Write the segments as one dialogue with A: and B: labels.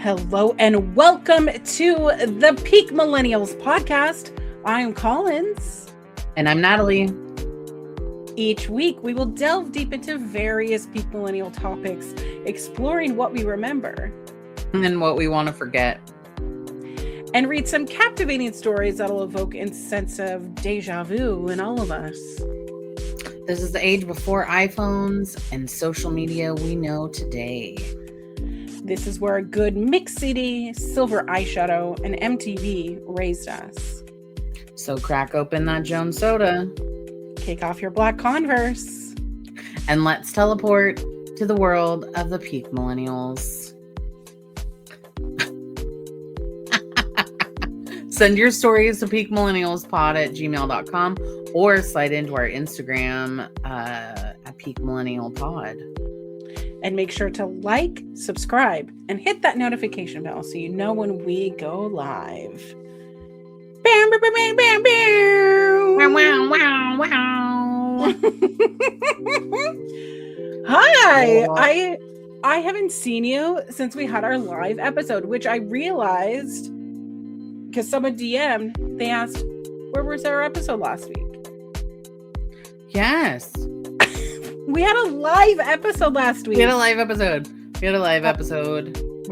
A: Hello and welcome to the Peak Millennials podcast. I'm Collins.
B: And I'm Natalie.
A: Each week, we will delve deep into various peak millennial topics, exploring what we remember
B: and what we want to forget.
A: And read some captivating stories that'll evoke a sense of deja vu in all of us.
B: This is the age before iPhones and social media we know today.
A: This is where a good mix CD, silver eyeshadow, and MTV raised us.
B: So crack open that Jones soda.
A: Kick off your black Converse.
B: And let's teleport to the world of the peak millennials. Send your stories to peakmillennialspod@gmail.com or slide into our Instagram at Peak Millennial Pod.
A: And make sure to like, subscribe, and hit that notification bell so you know when we go live. Bam, bam, bam, bam, bam.
B: Wow, wow, wow, wow.
A: Hi. I haven't seen you since we had our live episode, which I realized because someone DM'd, they asked, where was our episode last week?
B: Yes.
A: We had a live episode last week.
B: We had a live episode. We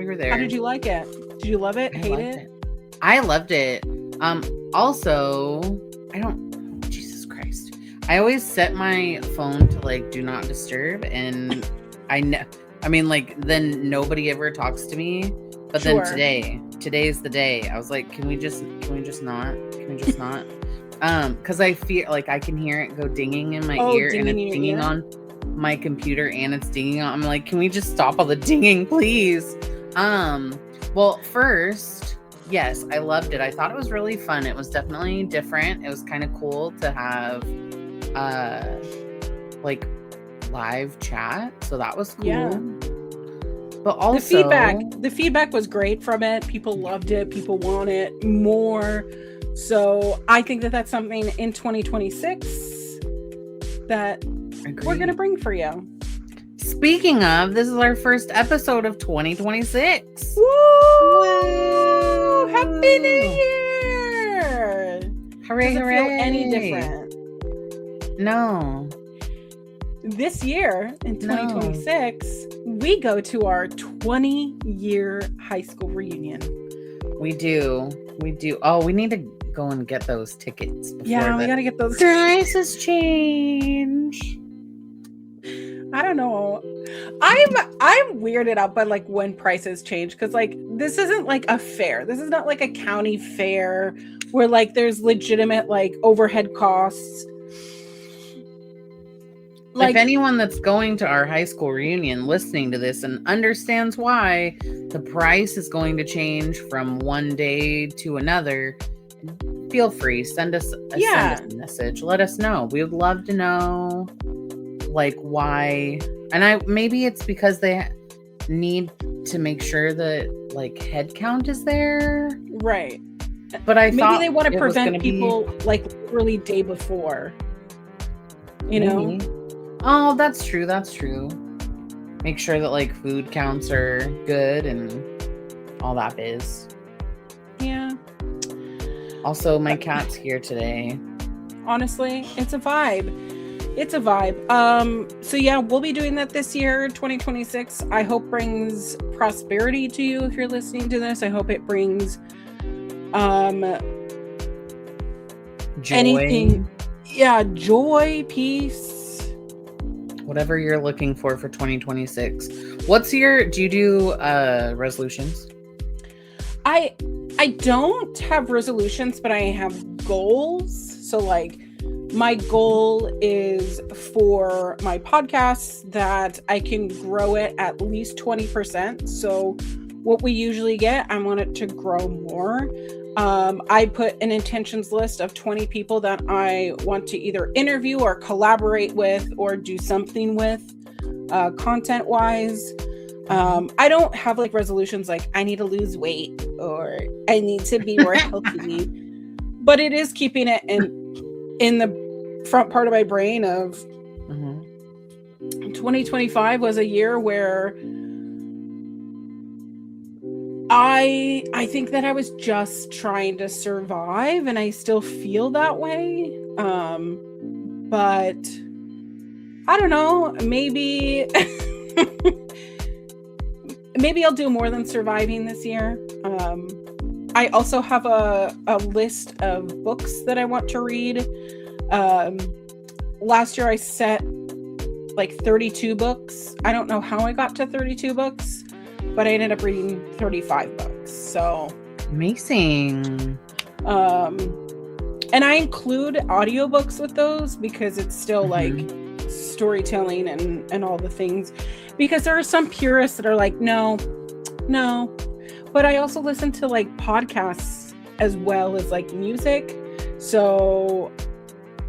B: were there.
A: How did you like it? Did you love it? Hate it?
B: I loved it. Also, Jesus Christ. I always set my phone to like do not disturb, and then nobody ever talks to me. But
A: Sure.
B: Then today's the day. I was like, can we just not? Because I feel like I can hear it go dinging in my ear, and it's dinging on my computer, and it's dinging on. I'm like, can we just stop all the dinging, please? Well, first, yes, I loved it. I thought it was really fun. It was definitely different. It was kind of cool to have like live chat. So that was cool.
A: Yeah.
B: But also
A: the feedback was great from it. People loved it. People want it more. So I think that that's something in 2026 that we're going to bring for you.
B: Speaking of, this is our first episode of 2026.
A: Woo! Happy New Year!
B: Hooray,
A: Does it
B: hooray.
A: feel any different?
B: No.
A: This year, in 2026, we go to our 20-year high school reunion.
B: We do. Oh, we need to go and get those tickets.
A: Yeah, we got to get those
B: prices change.
A: I don't know. I'm weirded out by like when prices change, because like this isn't like a fair. This is not like a county fair where like there's legitimate like overhead costs.
B: Like, if anyone that's going to our high school reunion listening to this and understands why the price is going to change from one day to another, feel free. Send us a message. Let us know. We would love to know like why. And maybe it's because they need to make sure that like head count is there.
A: Right.
B: But
A: maybe they want to prevent people like literally day before. You know?
B: Oh, that's true. Make sure that like food counts are good and all that biz.
A: Yeah.
B: Also, my cat's here today.
A: Honestly, it's a vibe. So yeah, we'll be doing that this year, 2026. I hope brings prosperity to you if you're listening to this. I hope it brings
B: joy.
A: Anything. Yeah, joy, peace.
B: Whatever you're looking for 2026. Do you do resolutions?
A: I don't have resolutions, but I have goals. So like my goal is for my podcast that I can grow it at least 20%. So what we usually get, I want it to grow more. I put an intentions list of 20 people that I want to either interview or collaborate with or do something with content wise. I don't have like resolutions like I need to lose weight or I need to be more healthy, but it is keeping it in the front part of my brain of 2025 was a year where I think that I was just trying to survive, and I still feel that way. But I don't know, maybe maybe I'll do more than surviving this year. I also have a list of books that I want to read. Last year I set like 32 books. I don't know how I got to 32 books, but I ended up reading 35 books. So
B: amazing.
A: And I include audiobooks with those because it's still like storytelling and all the things. Because there are some purists that are like, no. But I also listen to like podcasts as well as like music. So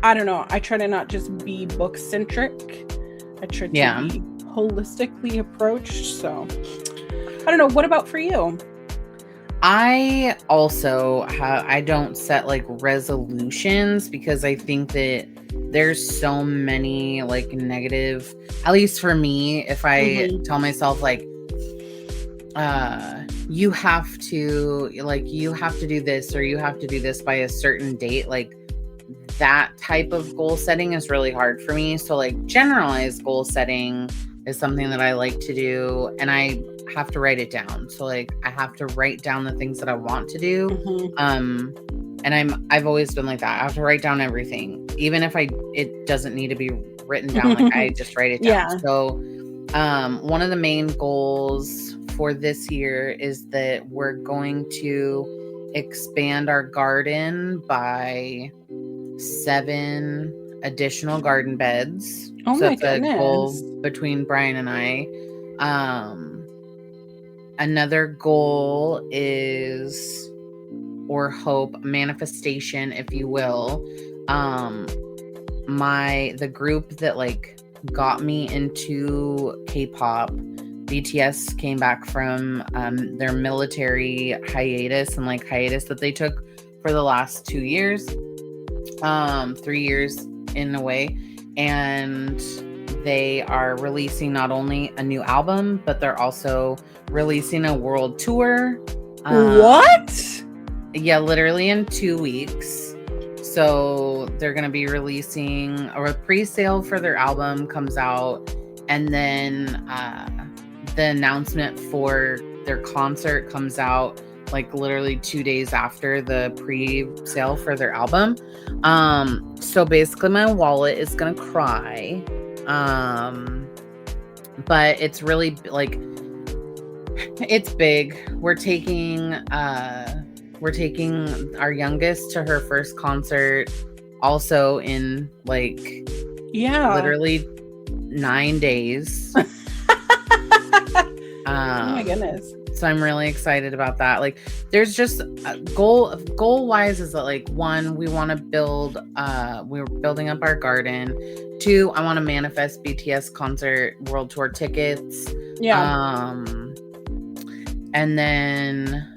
A: I don't know. I try to not just be book centric. I try to be holistically approached. So I don't know. What about for you?
B: I also I don't set like resolutions because I think that there's so many like negative, at least for me, if I tell myself like, you have to do this or you have to do this by a certain date, like that type of goal setting is really hard for me. So like generalized goal setting is something that I like to do, and I have to write it down. So like I have to write down the things that I want to do. And I've always been like that. I have to write down everything, even if it doesn't need to be written down. Like I just write it down.
A: Yeah.
B: So one of the main goals for this year is that we're going to expand our garden by 7 additional garden beds.
A: Oh
B: so
A: my
B: that's a goal
A: goodness.
B: between Brian and I. Another goal is, or hope, manifestation, if you will. The group that like got me into K-pop, BTS, came back from their military hiatus that they took for the last 2 years, 3 years in a way, and they are releasing not only a new album, but they're also releasing a world tour.
A: What?
B: Yeah, literally in 2 weeks. So they're going to be releasing, or a pre-sale for their album comes out, and then the announcement for their concert comes out like literally 2 days after the pre-sale for their album. So basically my wallet is going to cry. But it's really like, it's big. We're taking our youngest to her first concert also in like literally 9 days.
A: Oh my goodness.
B: So I'm really excited about that. Like there's just a goal wise is that like, 1, we want to build, we're building up our garden. 2, I want to manifest BTS concert world tour tickets.
A: Yeah.
B: And then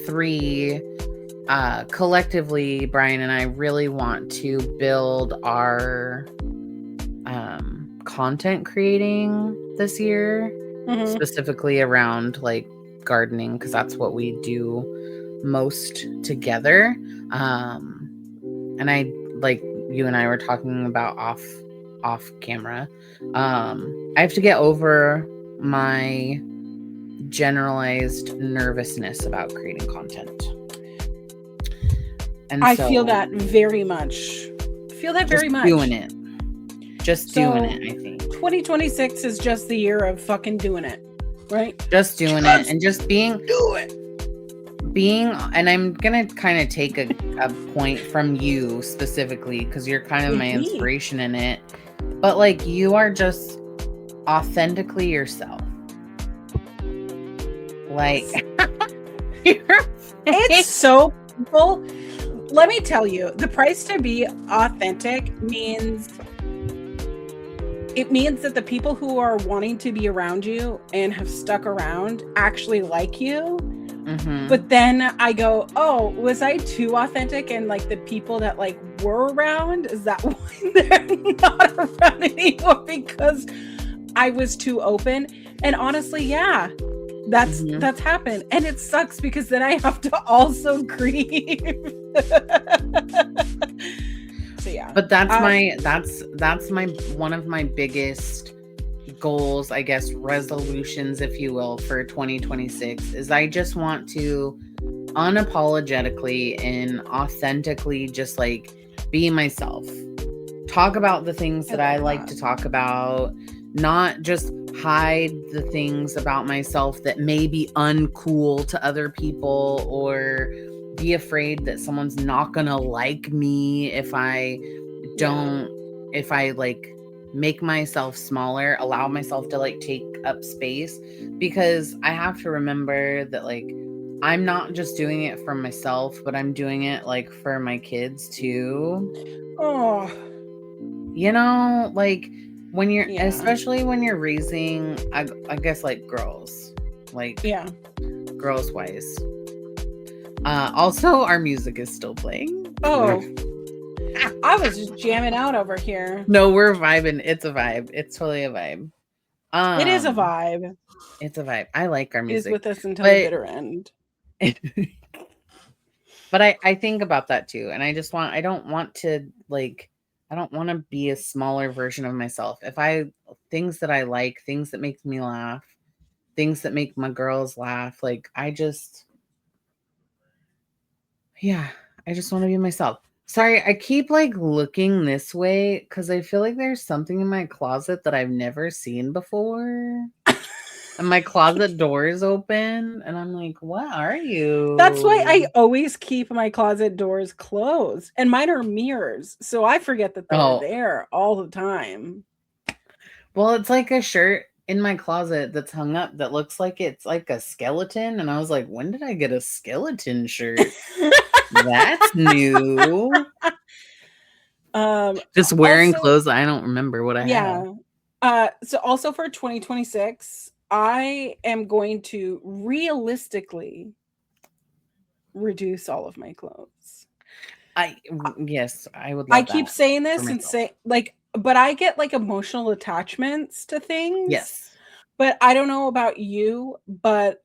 B: 3, collectively, Brian and I really want to build our content creating this year, specifically around like gardening, because that's what we do most together. And I, like you and I were talking about off camera, I have to get over my generalized nervousness about creating content. And
A: I feel that very much.
B: Doing it. Just doing it, I think.
A: 2026 is just the year of fucking doing it, right?
B: Just doing it and just being, and I'm gonna kind of take a point from you specifically, because you're kind of my inspiration in it. But like, you are just authentically yourself. Like,
A: it's so cool. Let me tell you, the price to be authentic means that the people who are wanting to be around you and have stuck around actually like you. But then I go, oh, was I too authentic? And like the people that like were around, is that why they're not around anymore? Because I was too open. And honestly, yeah, That's happened, and it sucks because then I have to also grieve. So yeah.
B: But that's my one of my biggest goals, I guess, resolutions, if you will, for 2026 is I just want to unapologetically and authentically just like be myself. Talk about the things that I like to talk about, not just hide the things about myself that may be uncool to other people, or be afraid that someone's not gonna like me if I like make myself smaller, allow myself to like take up space, because I have to remember that like I'm not just doing it for myself, but I'm doing it like for my kids too.
A: Oh,
B: you know, like when you're especially when you're raising I guess like girls, like girls wise. Also our music is still playing.
A: Oh, I was just jamming out over here.
B: No, we're vibing. It's a vibe. It's totally a vibe.
A: It is a vibe.
B: It's a vibe. I like our music.
A: Is with us until the bitter end.
B: But I think about that too. And I don't want to be a smaller version of myself. Things that I like, things that make me laugh, things that make my girls laugh, like I just want to be myself. Sorry, I keep like looking this way because I feel like there's something in my closet that I've never seen before. And my closet door is open and I'm like, what are you?
A: That's why I always keep my closet doors closed. And mine are mirrors. So I forget that they're there all the time.
B: Well, it's like a shirt in my closet that's hung up that looks like it's like a skeleton. And I was like, when did I get a skeleton shirt? That's new. Just wearing clothes. I don't remember what I
A: have. So also for 2026, I am going to realistically reduce all of my clothes.
B: Yes, I would love
A: I keep saying this and say like, but I get like emotional attachments to things.
B: Yes.
A: But I don't know about you, but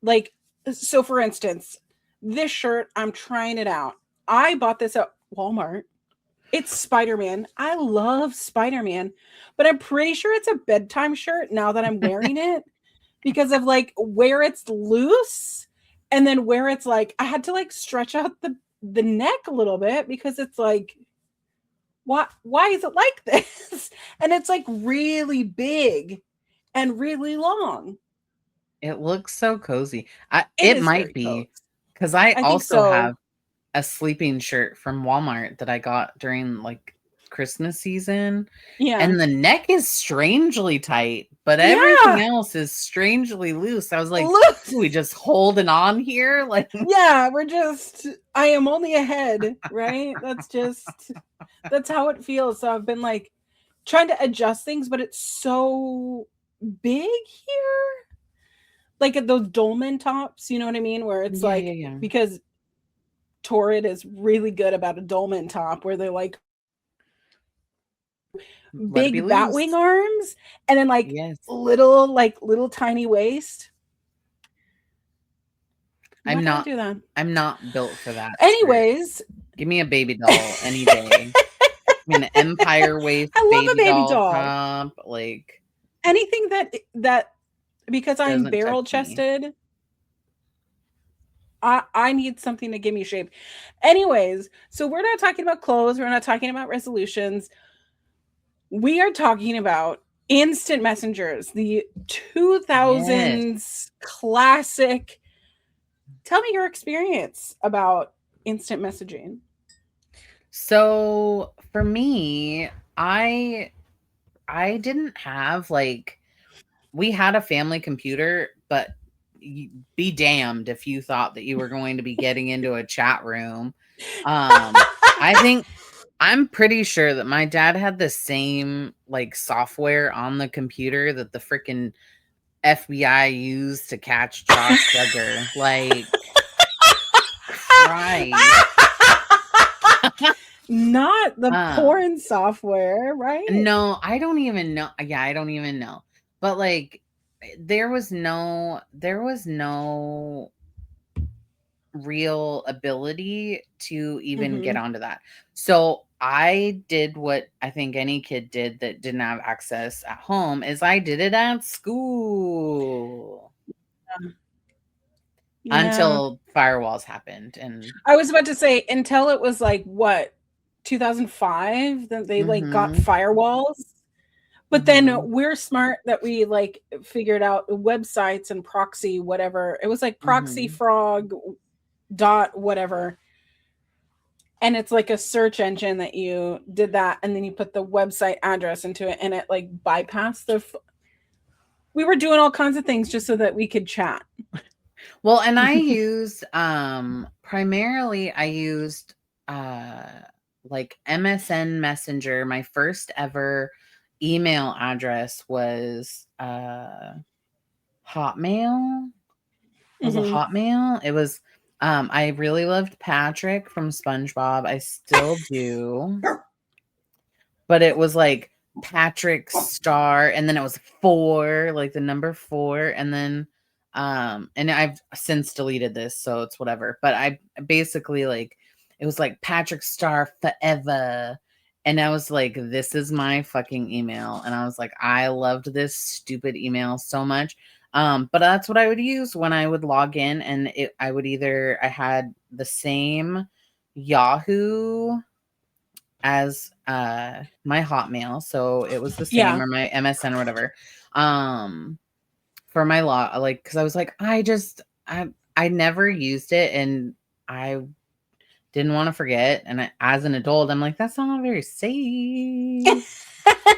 A: like, so for instance, this shirt, I'm trying it out. I bought this at Walmart. It's Spider-Man. I love Spider-Man, but I'm pretty sure it's a bedtime shirt now that I'm wearing it because of like where it's loose and then where it's like, I had to like stretch out the neck a little bit because it's like, why is it like this? And it's like really big and really long.
B: It looks so cozy. It might be because I also have a sleeping shirt from Walmart that I got during like Christmas season.
A: Yeah.
B: And the neck is strangely tight, but everything else is strangely loose. I was like, we just holding on here? Like,
A: yeah, I am only a head, right? That's how it feels. So I've been like trying to adjust things, but it's so big here. Like at those dolman tops, you know what I mean? Where it's because Torrid is really good about a dolman top where they're like big batwing arms and then like little tiny waist.
B: I'm not built for that.
A: Anyways,
B: give me a baby doll any day. I mean, Empire waist.
A: I love a baby doll.
B: Top, like
A: anything that because I'm barrel chested. I need something to give me shape. Anyways, so we're not talking about clothes. We're not talking about resolutions. We are talking about instant messengers, the 2000s classic. Tell me your experience about instant messaging.
B: So for me, I didn't have like, we had a family computer, but be damned if you thought that you were going to be getting into a chat room. I'm pretty sure that my dad had the same like software on the computer that the freaking FBI used to catch Josh Duggar. Like, right.
A: Not the porn software, right?
B: No, I don't even know. Yeah, I don't even know. But like, there was no real ability to even get onto that. So I did what I think any kid did that didn't have access at home, is I did it at school.
A: Yeah.
B: Until firewalls happened. And
A: I was about to say, until it was like what, 2005 that they like got firewalls. But then we're smart that we like figured out websites and proxy whatever. It was like proxy frog dot whatever. And it's like a search engine that you did that, and then you put the website address into it, and it like bypassed we were doing all kinds of things just so that we could chat.
B: Well, and I used primarily like MSN Messenger. My first ever email address was Hotmail. It was a Hotmail. It was I really loved Patrick from SpongeBob. I still do. But it was like Patrick Star, and then it was 4, like the number 4, and then and I've since deleted this, so it's whatever. But I basically, like, it was like Patrick Star forever. And I was like, this is my fucking email. And I was like, I loved this stupid email so much. But that's what I would use when I would log in, and I had the same Yahoo as my Hotmail, so it was the same, or my MSN or whatever. For my like, because I was like, I never used it, and I didn't want to forget. And as an adult, I'm like, that's not very safe.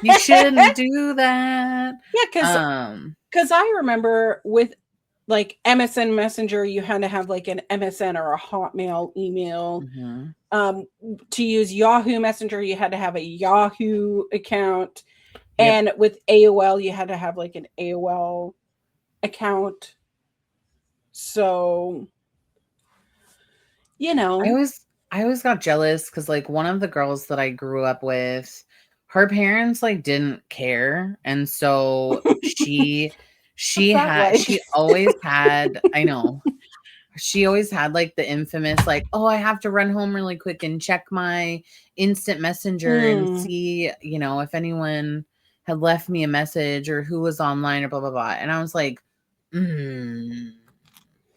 B: You shouldn't do that.
A: Yeah, because I remember with like MSN Messenger, you had to have like an MSN or a Hotmail email. To use Yahoo Messenger, you had to have a Yahoo account. Yep. And with AOL, you had to have like an AOL account. So, you know.
B: I always got jealous because, like, one of the girls that I grew up with, her parents like didn't care, and so she always had, I know, she always had like the infamous, like, oh, I have to run home really quick and check my instant messenger and see, you know, if anyone had left me a message or who was online or blah blah blah. And I was like, I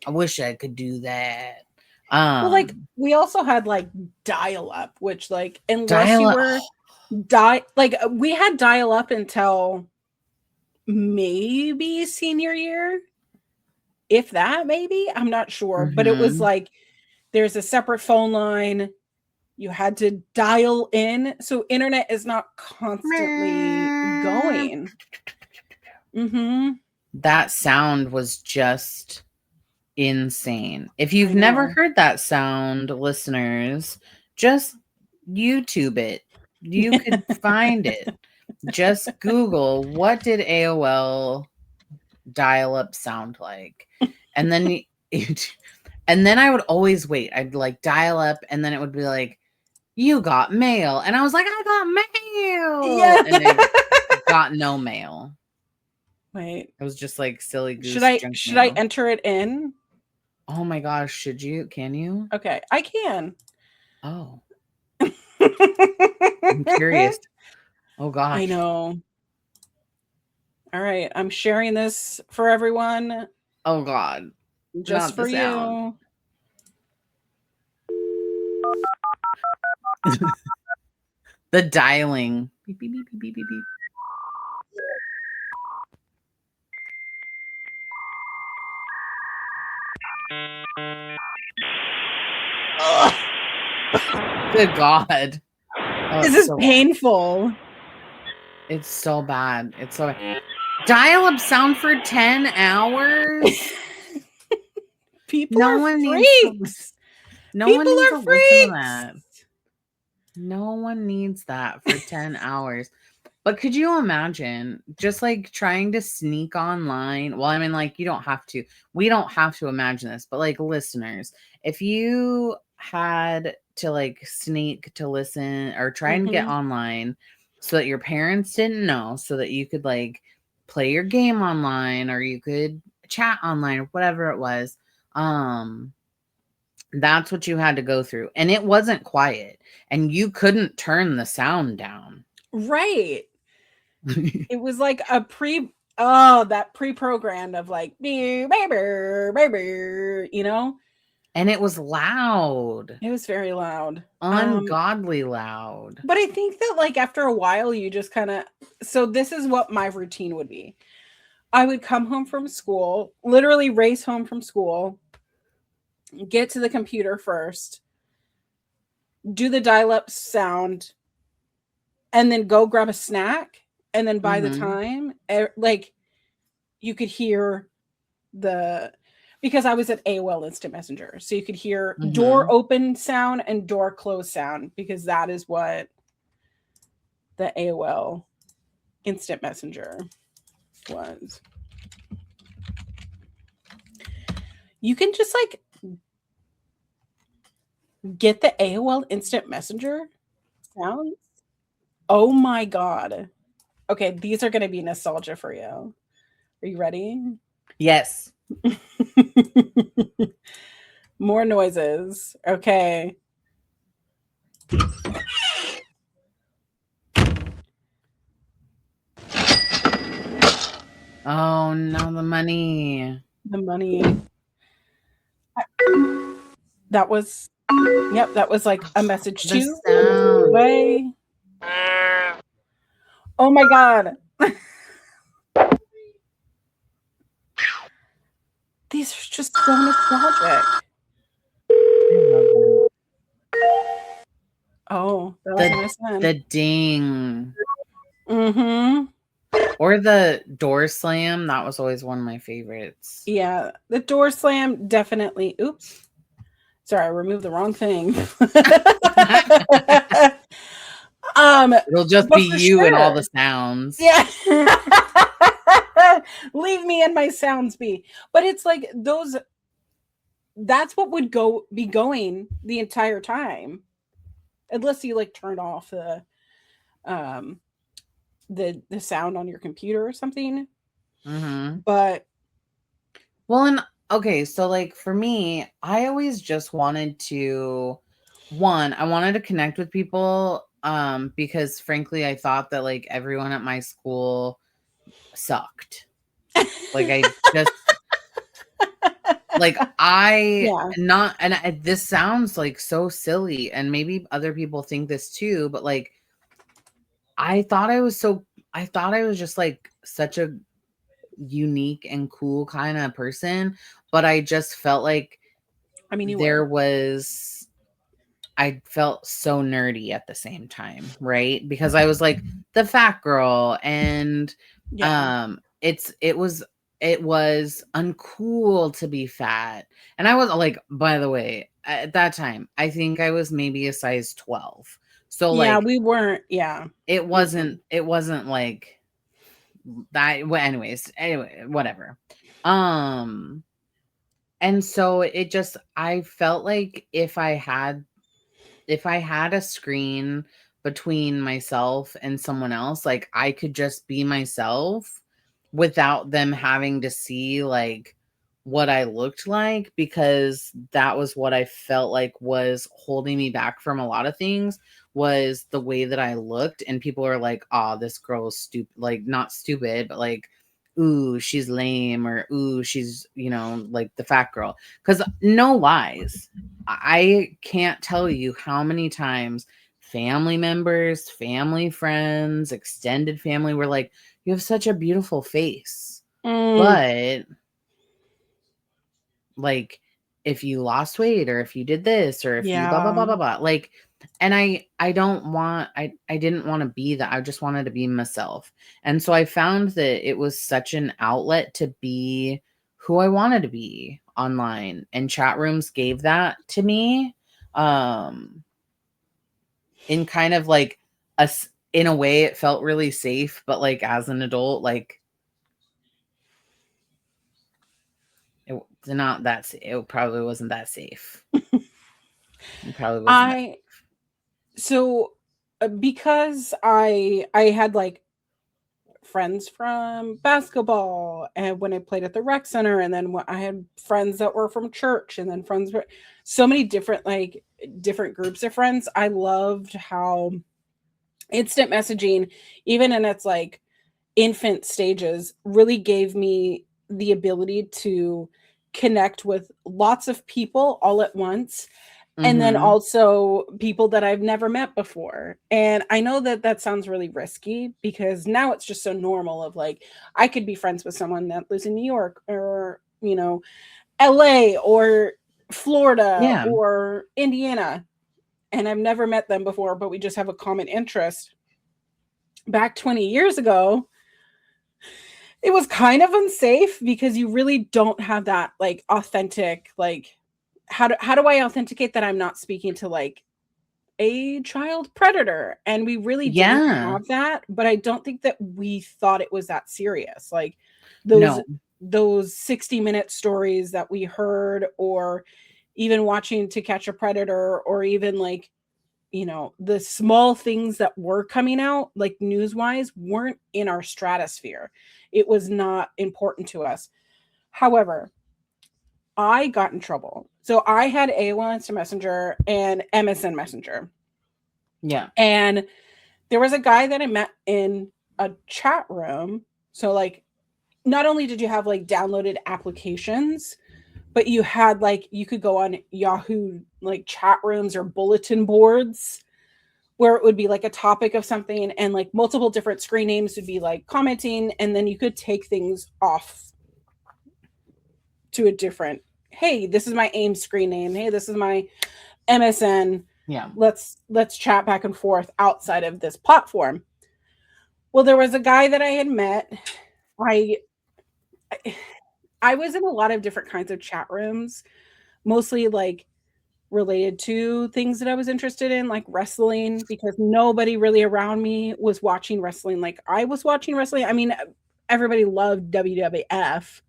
B: wish I could do that.
A: Well, like, we also had like dial up, which, like, unless you were like, we had dial up until maybe senior year, if that, maybe, I'm not sure. But it was like, there's a separate phone line, you had to dial in, so internet is not constantly going.
B: That sound was just insane. If you've never heard that sound, listeners, just YouTube it. You could find it. Just Google, what did AOL dial-up sound like? And then and then I would always wait. I'd like dial up, and then it would be like, you got mail. And I was like, I got mail. Yeah. And they got no mail.
A: Wait.
B: It was just like silly goose.
A: Should I enter it in?
B: Oh my gosh, should you? Can you?
A: Okay, I can.
B: Oh. I'm curious. Oh gosh.
A: I know. All right, I'm sharing this for everyone.
B: Oh God.
A: Just for you.
B: The dialing. Beep, beep, beep, beep, beep, beep, beep. Good God.
A: Oh, this is so painful.
B: Bad. It's so bad. It's so bad. Dial-up sound for 10 hours?
A: People are freaks.
B: No one needs to listen to that. No one needs that for 10 hours. But could you imagine just like trying to sneak online? Well, I mean, like, you don't have to. We don't have to imagine this, but like, listeners, if you had to like sneak to listen or try and get online so that your parents didn't know, so that you could like play your game online, or you could chat online, or whatever it was. That's what you had to go through. And it wasn't quiet. And you couldn't turn the sound down.
A: Right. It was like that pre-programmed of like, you know?
B: And it was loud.
A: It was very loud.
B: Ungodly loud.
A: But I think that like after a while you just kind of, so this is what my routine would be. I would come home from school, literally race home from school, get to the computer first, do the dial-up sound, and then go grab a snack. And then by the time, like, you could hear because I was at AOL Instant Messenger, so you could hear door open sound and door close sound, because that is what the AOL Instant Messenger was. You can just like get the AOL Instant Messenger sounds. Oh my God. Okay, these are going to be nostalgia for you. Are you ready?
B: Yes.
A: More noises. Okay.
B: Oh no, the money.
A: The money. That was, yep, that was like a message to way. Oh my God. These are just so nostalgic. Oh,
B: the ding.
A: Mm-hmm.
B: Or the door slam. That was always one of my favorites.
A: Yeah, the door slam definitely. Oops. Sorry, I removed the wrong thing.
B: It'll just be you and all the sounds.
A: Yeah. Leave me and my sounds be. But it's like that's what would be going the entire time. Unless you like turned off the sound on your computer or something. But
B: well, and okay, so like for me, I always just wanted to I wanted to connect with people because frankly I thought that like everyone at my school sucked. Like I just like this sounds like so silly, and maybe other people think this too, but like I thought I was just like such a unique and cool kind of person, but I just felt like I felt so nerdy at the same time, right? Because I was like the fat girl, and it was uncool to be fat. And I was like, by the way, at that time, I think I was maybe a size 12. So like
A: we weren't,
B: it wasn't like that. Well, anyway, whatever. And so I felt like if I had a screen between myself and someone else, like I could just be myself without them having to see like what I looked like, because that was what I felt like was holding me back from a lot of things, was the way that I looked. And people are like, oh, this girl is stupid, like not stupid, but like, ooh, she's lame, or ooh, she's, like the fat girl. Because no lies, I can't tell you how many times family members, family friends, extended family were like, you have such a beautiful face. But like, if you lost weight, or if you did this, or if you blah, blah, blah, blah, blah, like, and I didn't want to be that. I just wanted to be myself. And so I found that it was such an outlet to be who I wanted to be online, and chat rooms gave that to me. In kind of like in a way it felt really safe, but like as an adult, like it probably wasn't that safe. It probably wasn't.
A: So because I had like friends from basketball and when I played at the rec center, and then I had friends that were from church, and then friends were so many different like different groups of friends. I loved how instant messaging, even in its like infant stages, really gave me the ability to connect with lots of people all at once, and then
B: Mhm.
A: also people that I've never met before. And I know that that sounds really risky because now it's just so normal of like I could be friends with someone that lives in New York or, LA or Florida
B: Yeah.
A: or Indiana, and I've never met them before, but we just have a common interest. Back 20 years ago, it was kind of unsafe because you really don't have that like authentic like how do I authenticate that I'm not speaking to like a child predator? And we really didn't
B: Yeah.
A: have that, but I don't think that we thought it was that serious. Like those
B: No.
A: those 60-minute stories that we heard, or even watching To Catch a Predator, or even like the small things that were coming out, like news wise, weren't in our stratosphere. It was not important to us. However, I got in trouble. So I had AOL Instant Messenger and MSN Messenger.
B: Yeah.
A: And there was a guy that I met in a chat room. So, like, not only did you have like downloaded applications, but you had like, you could go on Yahoo like chat rooms or bulletin boards where it would be like a topic of something, and like multiple different screen names would be like commenting, and then you could take things off to a different, hey, this is my AIM screen name, hey, this is my MSN,
B: Yeah.
A: let's chat back and forth outside of this platform. Well, there was a guy that I had met. I I was in a lot of different kinds of chat rooms, mostly like related to things that I was interested in, like wrestling, because nobody really around me was watching wrestling like I was watching wrestling. I mean, everybody loved WWF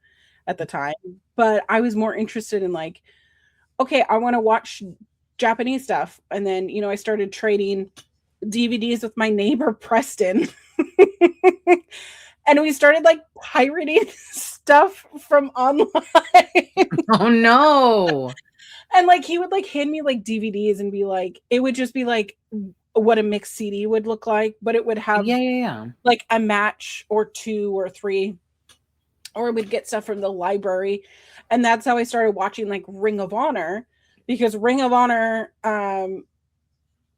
A: at the time, but I was more interested in like, okay, I want to watch Japanese stuff. And then, I started trading DVDs with my neighbor Preston. And we started like pirating stuff from online.
B: Oh no.
A: And like he would like hand me like DVDs and be like, it would just be like what a mixed CD would look like, but it would have
B: Yeah, yeah, yeah.
A: like a match or two or three, or we'd get stuff from the library. And that's how I started watching like Ring of Honor, because Ring of Honor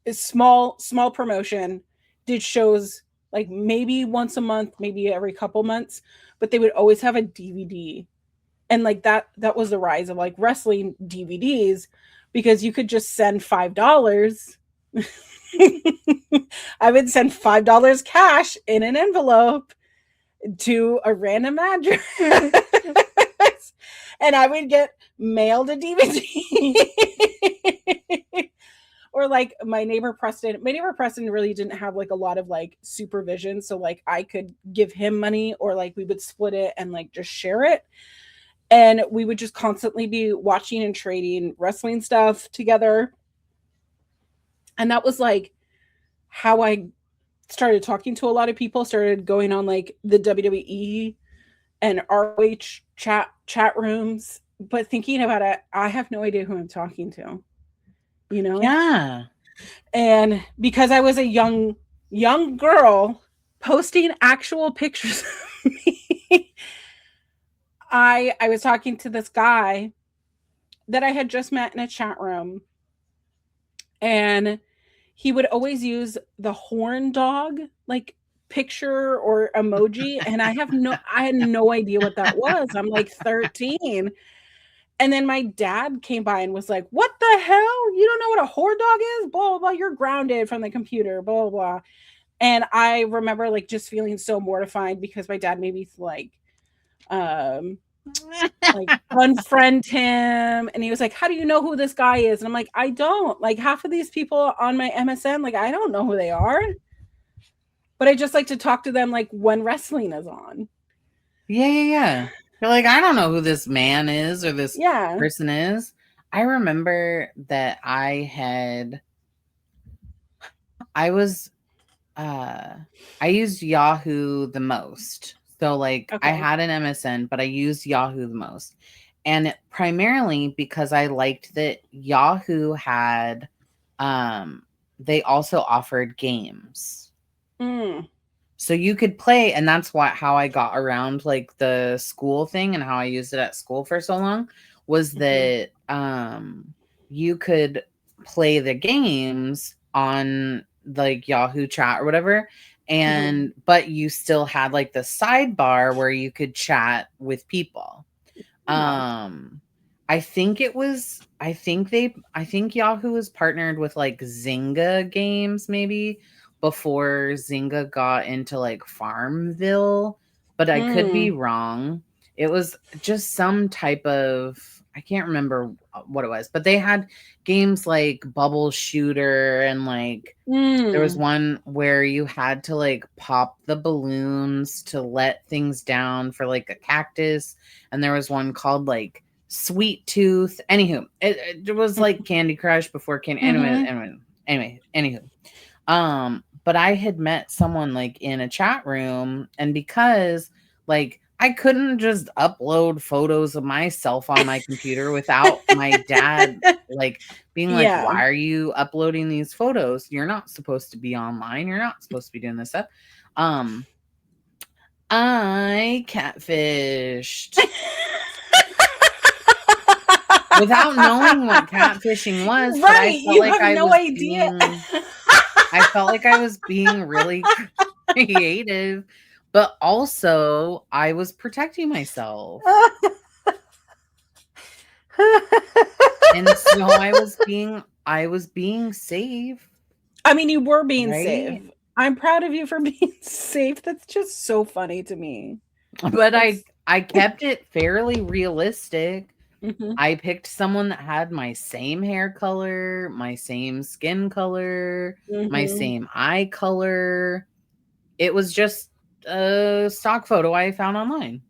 A: is small promotion, did shows like maybe once a month, maybe every couple months, but they would always have a DVD. And like that was the rise of like wrestling DVDs, because you could just send $5. I would send $5 cash in an envelope to a random address, and I would get mailed a DVD. Or like my neighbor Preston really didn't have like a lot of like supervision, so like I could give him money, or like we would split it and like just share it, and we would just constantly be watching and trading wrestling stuff together. And that was like how I started talking to a lot of people, started going on like the WWE and ROH chat rooms. But thinking about it, I have no idea who I'm talking to, you know?
B: Yeah.
A: And because I was a young girl posting actual pictures of me, I was talking to this guy that I had just met in a chat room, and he would always use the horn dog like picture or emoji, and I had no idea what that was. I'm like 13. And then my dad came by and was like, "What the hell? You don't know what a horn dog is? Blah blah blah. You're grounded from the computer. Blah blah blah." And I remember like just feeling so mortified because my dad made me um like unfriend him, and he was like, "How do you know who this guy is?" And I'm like, "I don't. Like half of these people on my MSN, like I don't know who they are, but I just like to talk to them like when wrestling is on."
B: Yeah, yeah, yeah. You're like, I don't know who this man is or this
A: Yeah.
B: person is. I remember that I was uh I used Yahoo the most. So like I
A: Okay.
B: had an MSN, but I used Yahoo the most. And primarily because I liked that Yahoo had they also offered games.
A: Mm.
B: So you could play, and that's how I got around like the school thing and how I used it at school for so long was
A: Mhm.
B: that you could play the games on like Yahoo chat or whatever,
A: Mhm.
B: and but you still had like the sidebar where you could chat with people.
A: Oh.
B: um, I think Yahoo was partnered with like Zynga games maybe before Zynga got into like Farmville, but I could be
A: Mm.
B: wrong. It was just some type of, I can't remember what it was, but they had games like Bubble Shooter and like there was
A: Mm.
B: one where you had to like pop the balloons to let things down for like a cactus. And there was one called like Sweet Tooth. Anywho, it was like Candy Crush before Candy.
A: Mhm.
B: Anywho. But I had met someone like in a chat room, and because like I couldn't just upload photos of myself on my computer without my dad like being like,
A: Yeah.
B: why are you uploading these photos? You're not supposed to be online. You're not supposed to be doing this stuff. Um, I catfished without knowing what catfishing was, but
A: Right. You have no idea.
B: I felt like I was being really creative, but also I was protecting myself. And so I was being safe,
A: I mean, you were being safe.
B: right?
A: I'm proud of you for being safe. That's just so funny to me.
B: But
A: That's
B: I kept it fairly realistic.
A: Mhm.
B: I picked someone that had my same hair color, my same skin color, my
A: Mhm.
B: same eye color. It was just a stock photo I found online.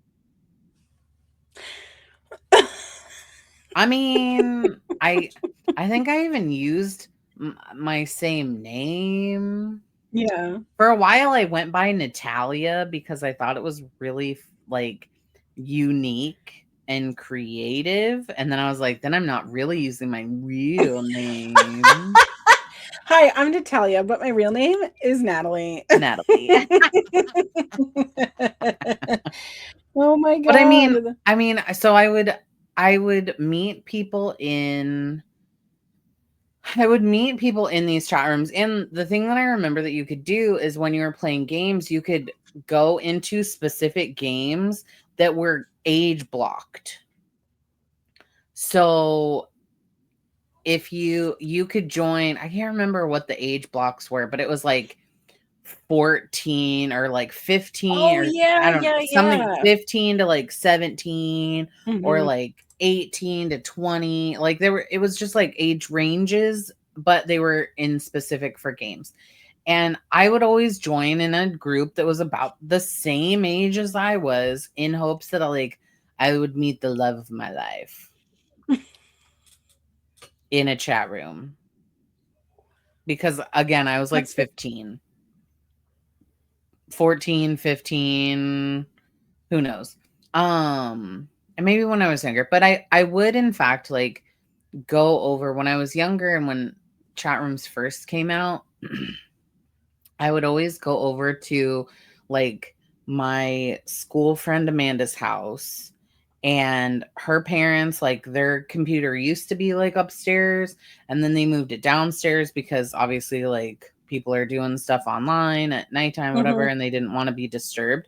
B: I mean, I think I even used my same name.
A: Yeah.
B: For a while I went by Natalia because I thought it was really like unique and creative, and then I was like, then I'm not really using my real name.
A: Hi, I'm Natalia, but my real name is Natalie.
B: Natalie.
A: Oh my
B: But
A: god.
B: so I would meet people in these chat rooms. And the thing that I remember that you could do is when you were playing games, you could go into specific games that were age blocked. So if you could join, I can't remember what the age blocks were, but it was like 14 or like 15
A: Oh
B: or
A: yeah,
B: I don't know,
A: yeah,
B: something
A: yeah.
B: 15 to like 17 or
A: Mhm.
B: like 18 to 20. Like it was just like age ranges, but they were in specific for games. And I would always join in a group that was about the same age as I was in hopes that I would meet the love of my life in a chat room. Because again, I was like
A: That's
B: 15, 14, 15, who knows. And maybe when I was younger, but I would in fact like go over when I was younger and when chat rooms first came out, I would always go over to like my school friend Amanda's house, and her parents, like their computer used to be like upstairs and then they moved it downstairs because obviously like people are doing stuff online at nighttime, whatever,
A: Mhm.
B: and they didn't want to be disturbed.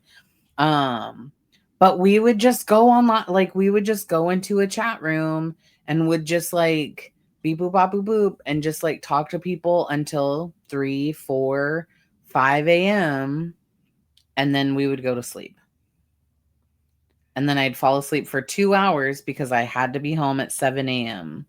B: Um, but we would just go online, like we would just go into a chat room and would just like beep boop bop boop boop and just like talk to people until 3, 4, 5 a.m. And then we would go to sleep. And then I'd fall asleep for 2 hours because I had to be home at 7 a.m.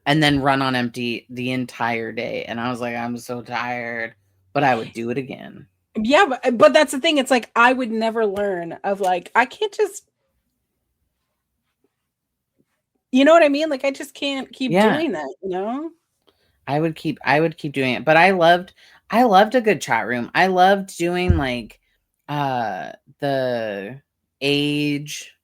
B: and then run on empty the entire day. And I was like, I'm so tired, but I would do it again.
A: Yeah, but that's the thing. It's like I would never learn of like I can't just You know what I mean? Like, I just can't keep
B: Yeah.
A: doing that, you know?
B: I would keep doing it. But I loved a good chat room. I loved doing like the age,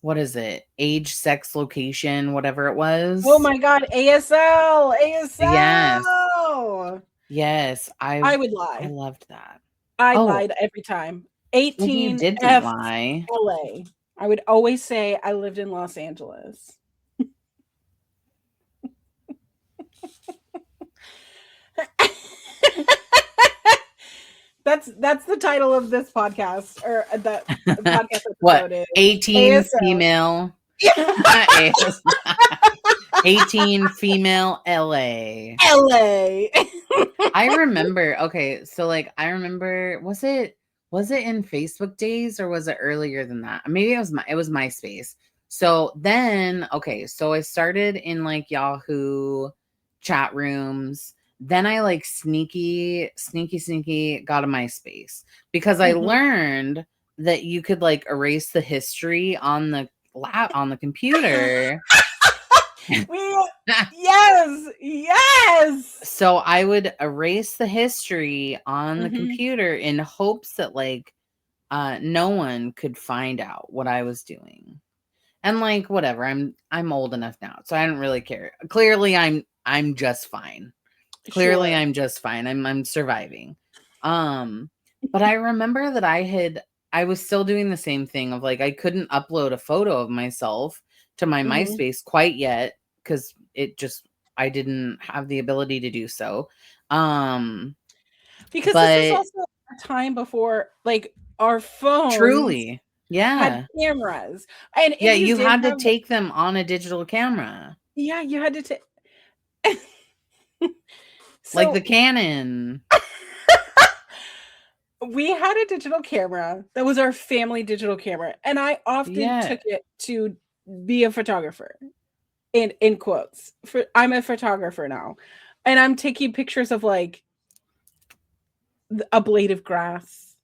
B: what is it? Age, sex, location, whatever it
A: Oh
B: was.
A: my god, ASL!
B: Yes.
A: ASL!
B: Yes.
A: I would
B: I
A: lie.
B: loved that.
A: I
B: Oh,
A: lied every time.
B: well, you
A: 18
B: didn't
A: F
B: lie.
A: LA. I would always say I lived in Los Angeles. That's the title of this podcast, or the podcast
B: What?
A: episode is
B: 18
A: ASL.
B: female. Not AS. 18 female LA.
A: LA.
B: I remember, okay, so like I remember, was it in Facebook days or was it earlier than that? Maybe it was MySpace. So then, okay, so I started in like Yahoo chat rooms. Then I like sneaky got a MySpace because I
A: Mhm.
B: learned that you could like erase the history on the on the computer.
A: We yes, yes.
B: So I would erase the history on the
A: Mhm.
B: computer in hopes that like no one could find out what I was doing. And like whatever, I'm old enough now, so I don't really care. Clearly I'm just fine. Clearly
A: Sure.
B: I'm just fine. I'm surviving. Um but I remember that I was still doing the same thing of like I couldn't upload a photo of myself to my
A: Mhm.
B: MySpace quite yet cuz it just I didn't have the ability to do so. Um
A: Because this is
B: but
A: also a time before, like, our phones
B: truly,
A: had
B: yeah.
A: cameras, and
B: Yeah,
A: you
B: you
A: did
B: had to
A: have
B: take them on a digital camera.
A: yeah, you had to ta
B: Like the
A: so
B: Canon.
A: we had a digital camera that was our family digital camera, and I often
B: Yeah.
A: took it to be a photographer, in quotes. For I'm a photographer now, and I'm taking pictures of, like, a blade of grass,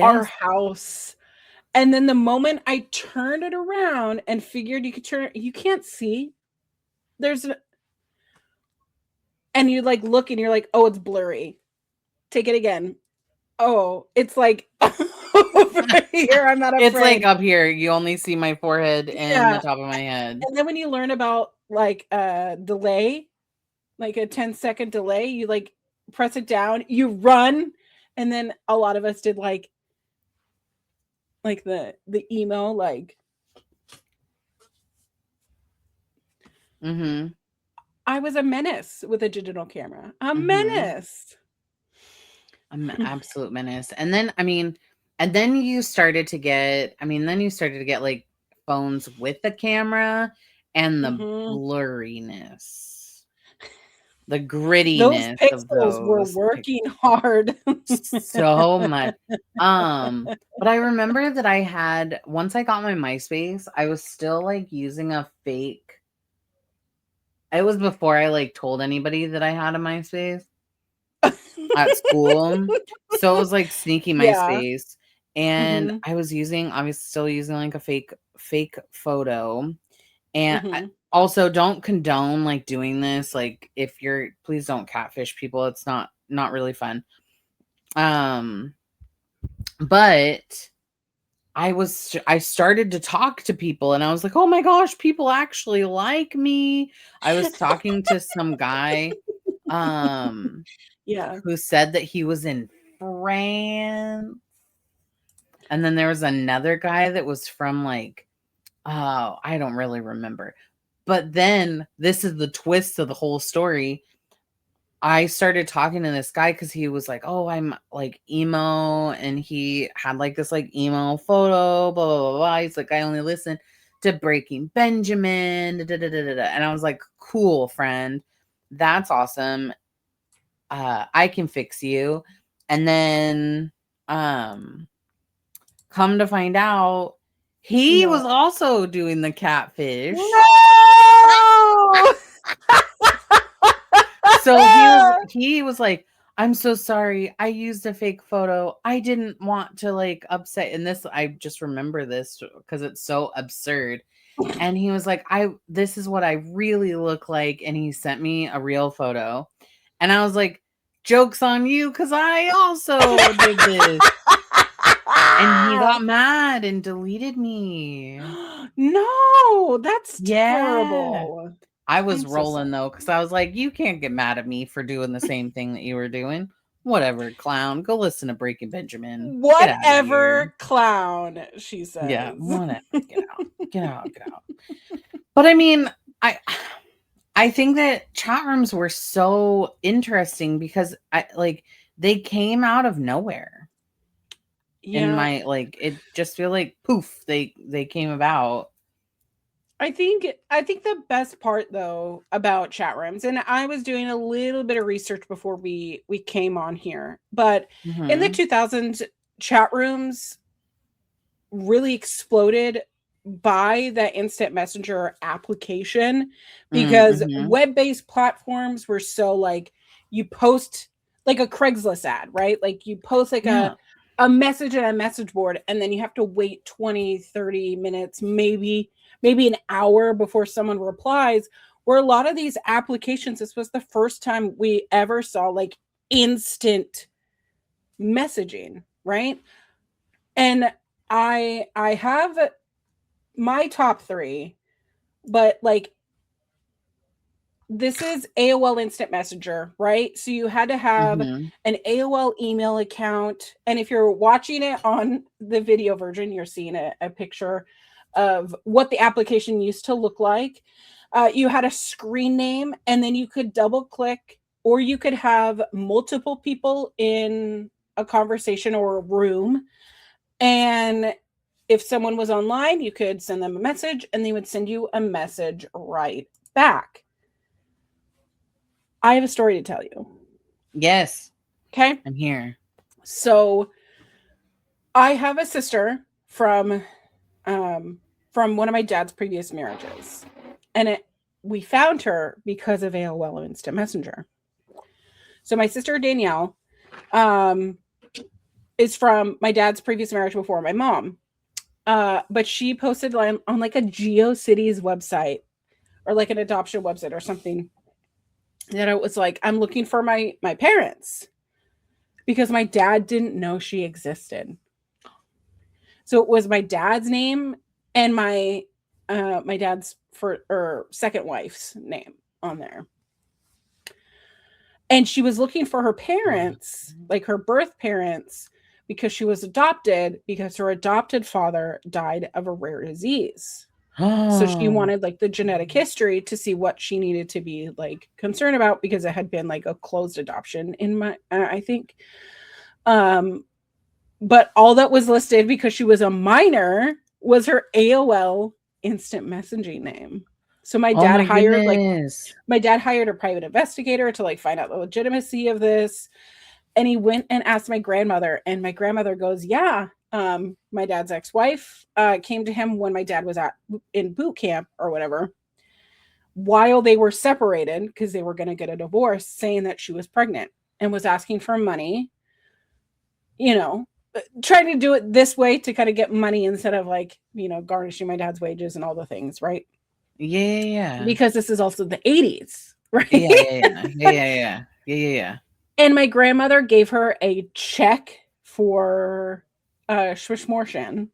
A: our
B: Yes.
A: house, and then the moment I turned it around and figured you can't see, there's an and you, like, look and you're like, "Oh, it's blurry. Take it again. Oh, it's, like, over here, I'm not
B: It's like
A: afraid."
B: up here, you only see my forehead and the
A: Yeah,
B: top of my head.
A: and then when you learn about, like, delay, like a 10-second delay, you, like, press it down, you run, and then a lot of us did, like, the emo, like,
B: Mhm.
A: I was a menace with a digital camera. A
B: Mhm.
A: menace.
B: I'm an absolute menace. And then I mean, and then you started to get then you started to get like phones with the camera and the
A: Mhm.
B: blurriness. The
A: Those
B: grittiness of
A: pixels were
B: those
A: working hard.
B: so much. But I remember that I had once I got my MySpace, I was still like using a fake. It was before I like told anybody that I had a MySpace at school. So it was like sneaky
A: Yeah.
B: MySpace. And
A: Mhm.
B: I was still using like a fake photo. And I
A: Mhm.
B: also don't condone like doing this. Like if you're please don't catfish people. It's not really fun. Um but I started to talk to people and I was like, "Oh my gosh, people actually like me." I was talking to some guy um
A: Yeah.
B: who said that he was in France. And then there was another guy that was from like oh, I don't really remember. But then this is the twist of the whole story. I started talking to this guy because he was like, "Oh, I'm like emo," and he had like this like emo photo, blah blah blah blah. He's like, "I only listen to Breaking Benjamin," da, da, da, da, da, da. And I was like, "Cool, friend, that's awesome. I can fix you." And then, come to find out, he
A: No.
B: was also doing the catfish.
A: No!
B: So he was like, "I'm so sorry. I used a fake photo. I didn't want to like upset." And this I just remember this because it's so absurd. And he was like, this is what I really look like. And he sent me a real photo. And I was like, joke's on you, because I also did this. And he got mad and deleted me.
A: No, that's
B: Yeah.
A: terrible.
B: I was
A: I'm so
B: rolling though, because I was like, you can't get mad at me for doing the same thing that you were doing. Whatever, clown. Go listen to Breaking Benjamin. Get out of here.
A: Whatever, clown, she
B: Yeah,
A: says.
B: whatever. Get out. Get out. Get out. But I mean, I think that chat rooms were so interesting because they came out of nowhere. In
A: Yeah.
B: my it just feel like poof, they came about.
A: I think the best part though about chat rooms, and I was doing a little bit of research before we came on here, but in the
B: Mhm.
A: 2000s, chat rooms really exploded by the instant messenger application because
B: Mhm.
A: web-based platforms were so like you post like a Craigslist ad, right? Like you post like
B: Yeah.
A: a message in a message board and then you have to wait 20, 30 minutes, maybe an hour before someone replies. Where a lot of these applications, this was the first time we ever saw like instant messaging, right? And I have my top 3, but like this is AOL Instant Messenger, right? So you had to have
B: Mhm.
A: an AOL email account. And if you're watching it on the video version, you're seeing a picture of what the application used to look like. You had a screen name, and then you could double click, or you could have multiple people in a conversation or a room. And if someone was online, you could send them a message and they would send you a message right back. I have a story to tell you.
B: Yes,
A: Okay.
B: I'm here.
A: So I have a sister um, from one of my dad's previous marriages. And we found her because of AOL Instant Messenger. So my sister Danielle um, is from my dad's previous marriage before my mom. But she posted on like a GeoCities website or like an adoption website or something that it was like, I'm looking for my parents because my dad didn't know she existed. So it was my dad's name and my dad's for or second wife's name on there. And she was looking for her parents, like her birth parents, because she was adopted because her adopted father died of a rare disease. So she
B: Oh.
A: wanted like the genetic history to see what she needed to be like concerned about because it had been like a closed adoption in my I think. Um but all that was listed because she was a minor was her AOL instant messaging name. So
B: Oh my goodness.
A: my dad hired a private investigator to like find out the legitimacy of this. And he went and asked my grandmother, and my grandmother goes, yeah, my dad's ex-wife came to him when my dad was in boot camp or whatever while they were separated because they were going to get a divorce, saying that she was pregnant and was asking for money, you know, trying to do it this way to kind of get money instead of like, garnishing my dad's wages and all the things, right?
B: Yeah, yeah, yeah.
A: Because this is also the 80s, right?
B: Yeah, yeah, yeah. Yeah, yeah, yeah. Yeah, yeah, yeah.
A: And my grandmother gave her a check for Schwishmortion,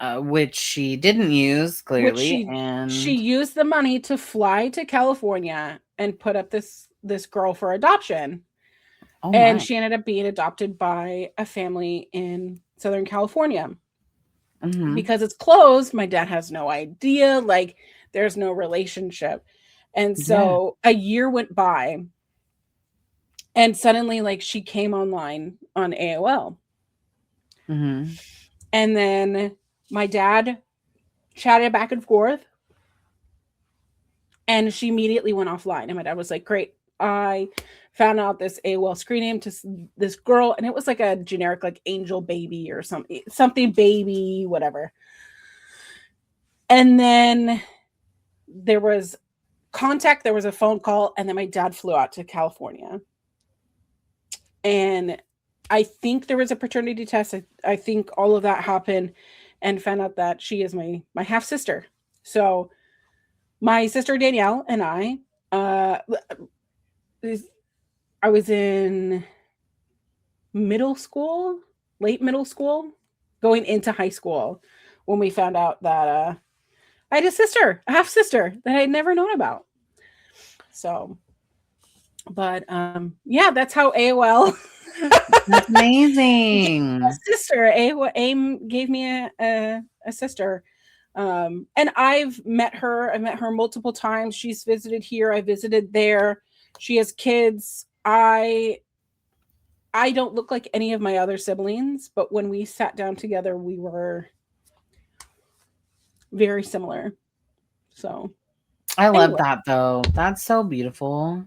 B: Which she didn't use
A: which
B: clearly,
A: she
B: and
A: used the money to fly to California and put up this girl for adoption.
B: oh
A: And
B: my.
A: she ended up being adopted by a family in Southern California.
B: Mhm.
A: Because it's closed, my dad has no idea, like there's no relationship. And
B: Yeah.
A: so a year went by and suddenly like she came online on AOL.
B: Mhm.
A: And then my dad chatted back and forth and she immediately went offline. And my dad was like, great. I found out this AOL screen name to this girl, and it was like a generic, like Angel Baby or something baby, whatever. And then there was contact, there was a phone call, and then my dad flew out to California. And I think there was a paternity test. I think all of that happened and found out that she is my half sister. So my sister Danielle and uh, I was in middle school, late middle school, going into high school when we found out that I had a sister, a half sister that I'd never known about. So, but yeah, that's how AOL
B: That's
A: gave me
B: amazing.
A: a sister. AIM gave me a sister. And I've met her multiple times. She's visited here, I visited there. She has kids. I don't look like any of my other siblings, but when we sat down together, we were very similar. So,
B: I love
A: anyway,
B: that though. That's so beautiful.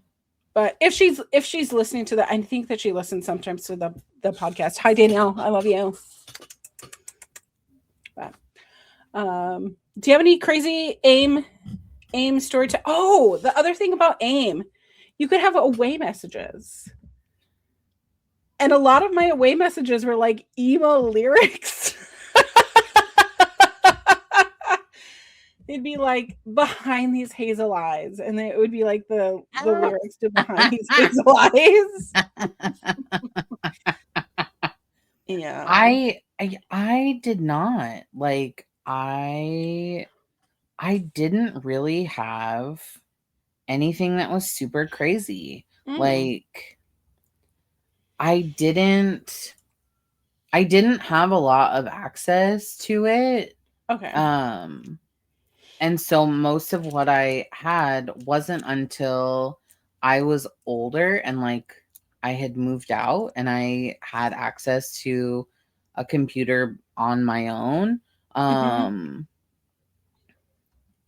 A: but if she's listening to that, I think that she listens sometimes to the podcast. Hi Danielle, I love you. But, do you have any crazy AIM story to? Oh, the other thing about AIM, you could have away messages. And a lot of my away messages were like emo lyrics. It'd be like behind these hazel eyes, and it would be like the lyrics to behind these hazel eyes. Yeah.
B: I did not like I didn't really have anything that was super crazy.
A: Mm.
B: Like I didn't I didn't have a lot of access to it.
A: Okay.
B: Um and so most of what I had wasn't until I was older and like I had moved out and I had access to a computer on my own.
A: Mhm.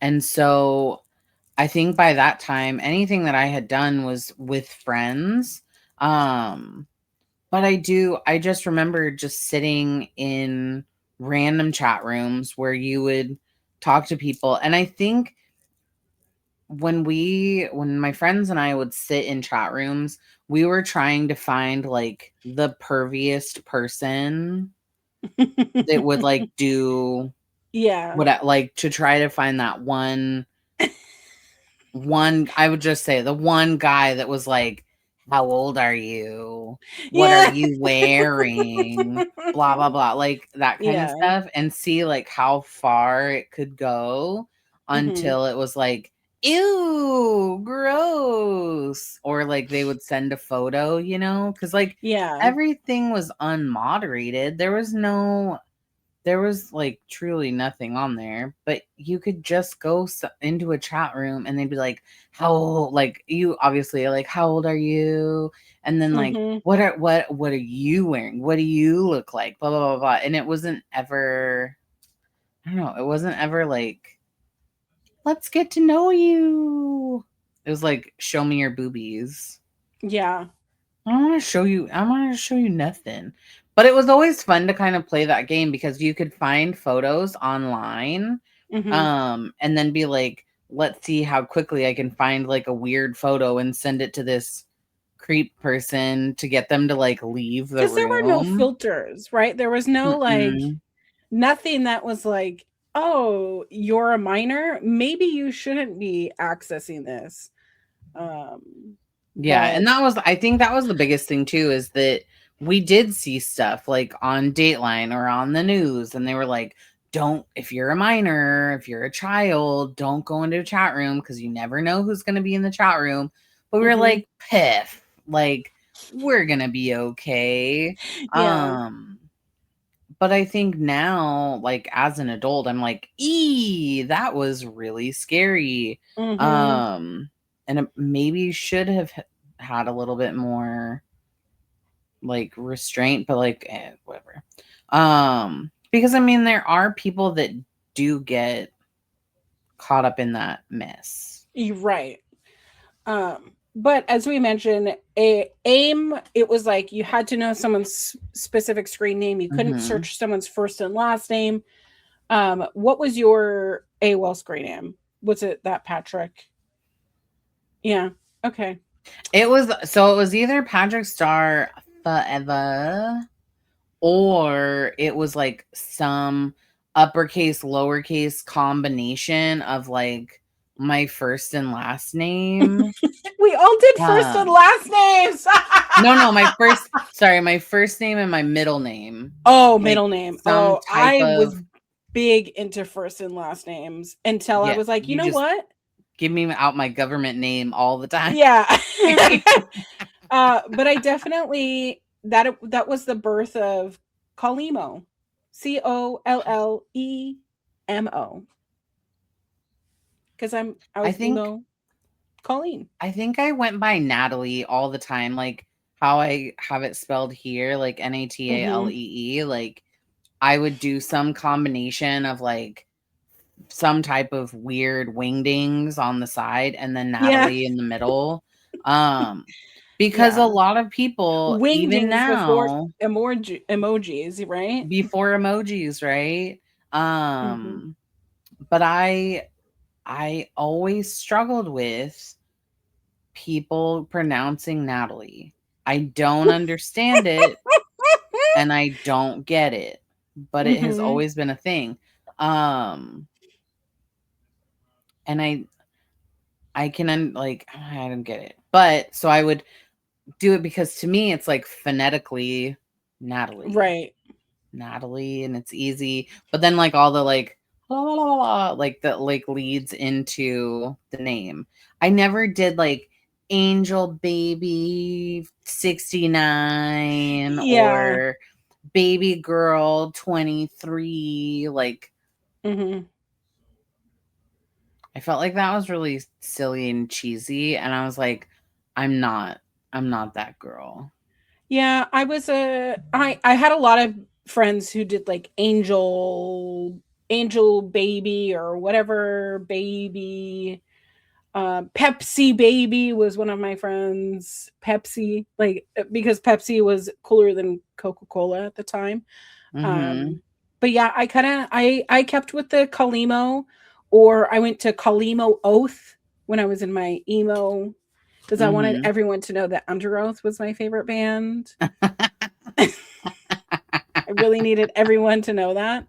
B: And so I think by that time, anything that I had done was with friends. Um, but I just remember just sitting in random chat rooms where you would talk to people. And I think when my friends and I would sit in chat rooms, we were trying to find like the perviest person that would like do
A: Yeah.
B: what like to try to find that one I would just say the one guy that was like, "How old are you? What are
A: Yeah.
B: you wearing?" Blah blah blah, like that kind of
A: Yeah.
B: stuff, and see like how far it could go
A: Mhm.
B: until it was like, "Ew, gross," or like they would send a photo, because like
A: Yeah.
B: everything was unmoderated. There was like truly nothing on there, but you could just go into a chat room and they'd be like, "How old?" Like you obviously are like, "How old are you?" And then like,
A: Mhm.
B: "What are you wearing? What do you look like?" Blah blah blah blah. And it wasn't ever, I don't know, it wasn't ever like, "Let's get to know you." It was like, "Show me your boobies."
A: Yeah.
B: I want to show you nothing. But it was always fun to kind of play that game because you could find photos online,
A: Mhm.
B: and then be like, let's see how quickly I can find like a weird photo and send it to this creep person to get them to like leave the
A: 'Cause there were no
B: room.
A: filters, right? There was no, like,
B: Mm-mm.
A: nothing that was like, "Oh, you're a minor? Maybe you shouldn't be accessing this."
B: Yeah,
A: But
B: and I think that was the biggest thing too, is that we did see stuff like on Dateline or on the news, and they were like, don't, if you're a minor, if you're a child, don't go into a chat room because you never know who's going to be in the chat room. But we were
A: mhm.
B: like, piff, like, we're going to be okay.
A: Yeah.
B: Um, but I think now, like, as an adult, I'm like, that was really scary.
A: Mhm.
B: Um, and it maybe should have had a little bit more like restraint, but like, whatever. Because I mean, there are people that do get caught up in that mess.
A: You're right. But as we mentioned, a AIM, it was like you had to know someone's specific screen name. You couldn't
B: Hmm.
A: search someone's first and last name. What was your AOL screen name? Was it that Patrick? Yeah. Okay.
B: It was either Patrick Star Forever, or it was like some uppercase, lowercase combination of like my first and last name.
A: We all did first and
B: Um,
A: last names.
B: no, my first name and my middle name.
A: Oh,
B: Like
A: middle name.
B: some
A: Oh,
B: type
A: I
B: of,
A: was big into first and last names until I
B: yeah,
A: was like, you
B: you
A: know
B: just
A: what?
B: give me out my government name all the time.
A: Yeah. But I definitely that was the birth of Colimo. Collemo. Because I
B: I
A: was
B: think
A: emo Colleen.
B: I think I went by Natalie all the time, like how I have it spelled here, like
A: Mm-hmm.
B: Natalee. Like I would do some combination of like some type of weird wingdings on the side and then
A: Yeah.
B: Natalie in the middle. Um, because a
A: Yeah.
B: lot of people, even
A: Wingdings before
B: now,
A: emojis, right?
B: before emojis, right?
A: Mm-hmm.
B: But I always struggled with people pronouncing Natalie. I don't understand it and I don't get it, but it has
A: Mm-hmm.
B: always been a thing. Um, and I can like I don't get it. But so I would do it because to me it's like phonetically Natalie.
A: Right.
B: Natalie and it's easy. But then like all the like la, la, la, la, la, like that like leads into the name. I never did like Angel Baby 69
A: Yeah.
B: or Baby Girl 23. Like
A: Mm-hmm.
B: I felt like that was really silly and cheesy. And I was like, I'm not, I'm not that girl.
A: Yeah, I had a lot of friends who did like angel baby or whatever baby. Pepsi baby was one of my friends. Pepsi, like because Pepsi was cooler than Coca-Cola at the time.
B: Mm-hmm.
A: Um, but yeah, I kept with the Kalimo, or I went to Kalimo Oath when I was in my emo because I wanted
B: Mm-hmm.
A: everyone to know that Under Oath was my favorite band. I really needed everyone to know that.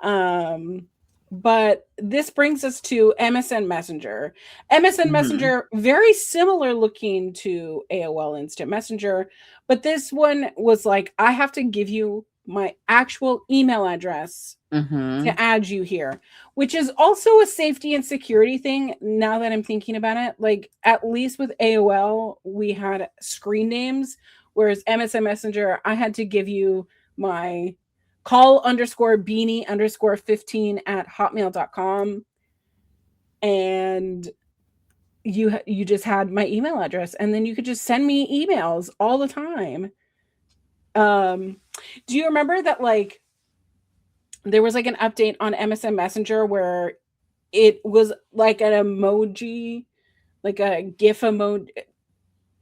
A: Um, but this brings us to MSN Messenger. MSN
B: Mm-hmm.
A: Messenger, very similar looking to AOL Instant Messenger, but this one was like, I have to give you my actual email address
B: Mm-hmm.
A: to add you here, which is also a safety and security thing now that I'm thinking about it. Like, at least with AOL, we had screen names, whereas MSN Messenger, I had to give you my call underscore beanie underscore 15 at hotmail.com. And you just had my email address, and then you could just send me emails all the time. Um, do you remember that, like, there was like an update on MSN Messenger where it was like an emoji, like a GIF emoji,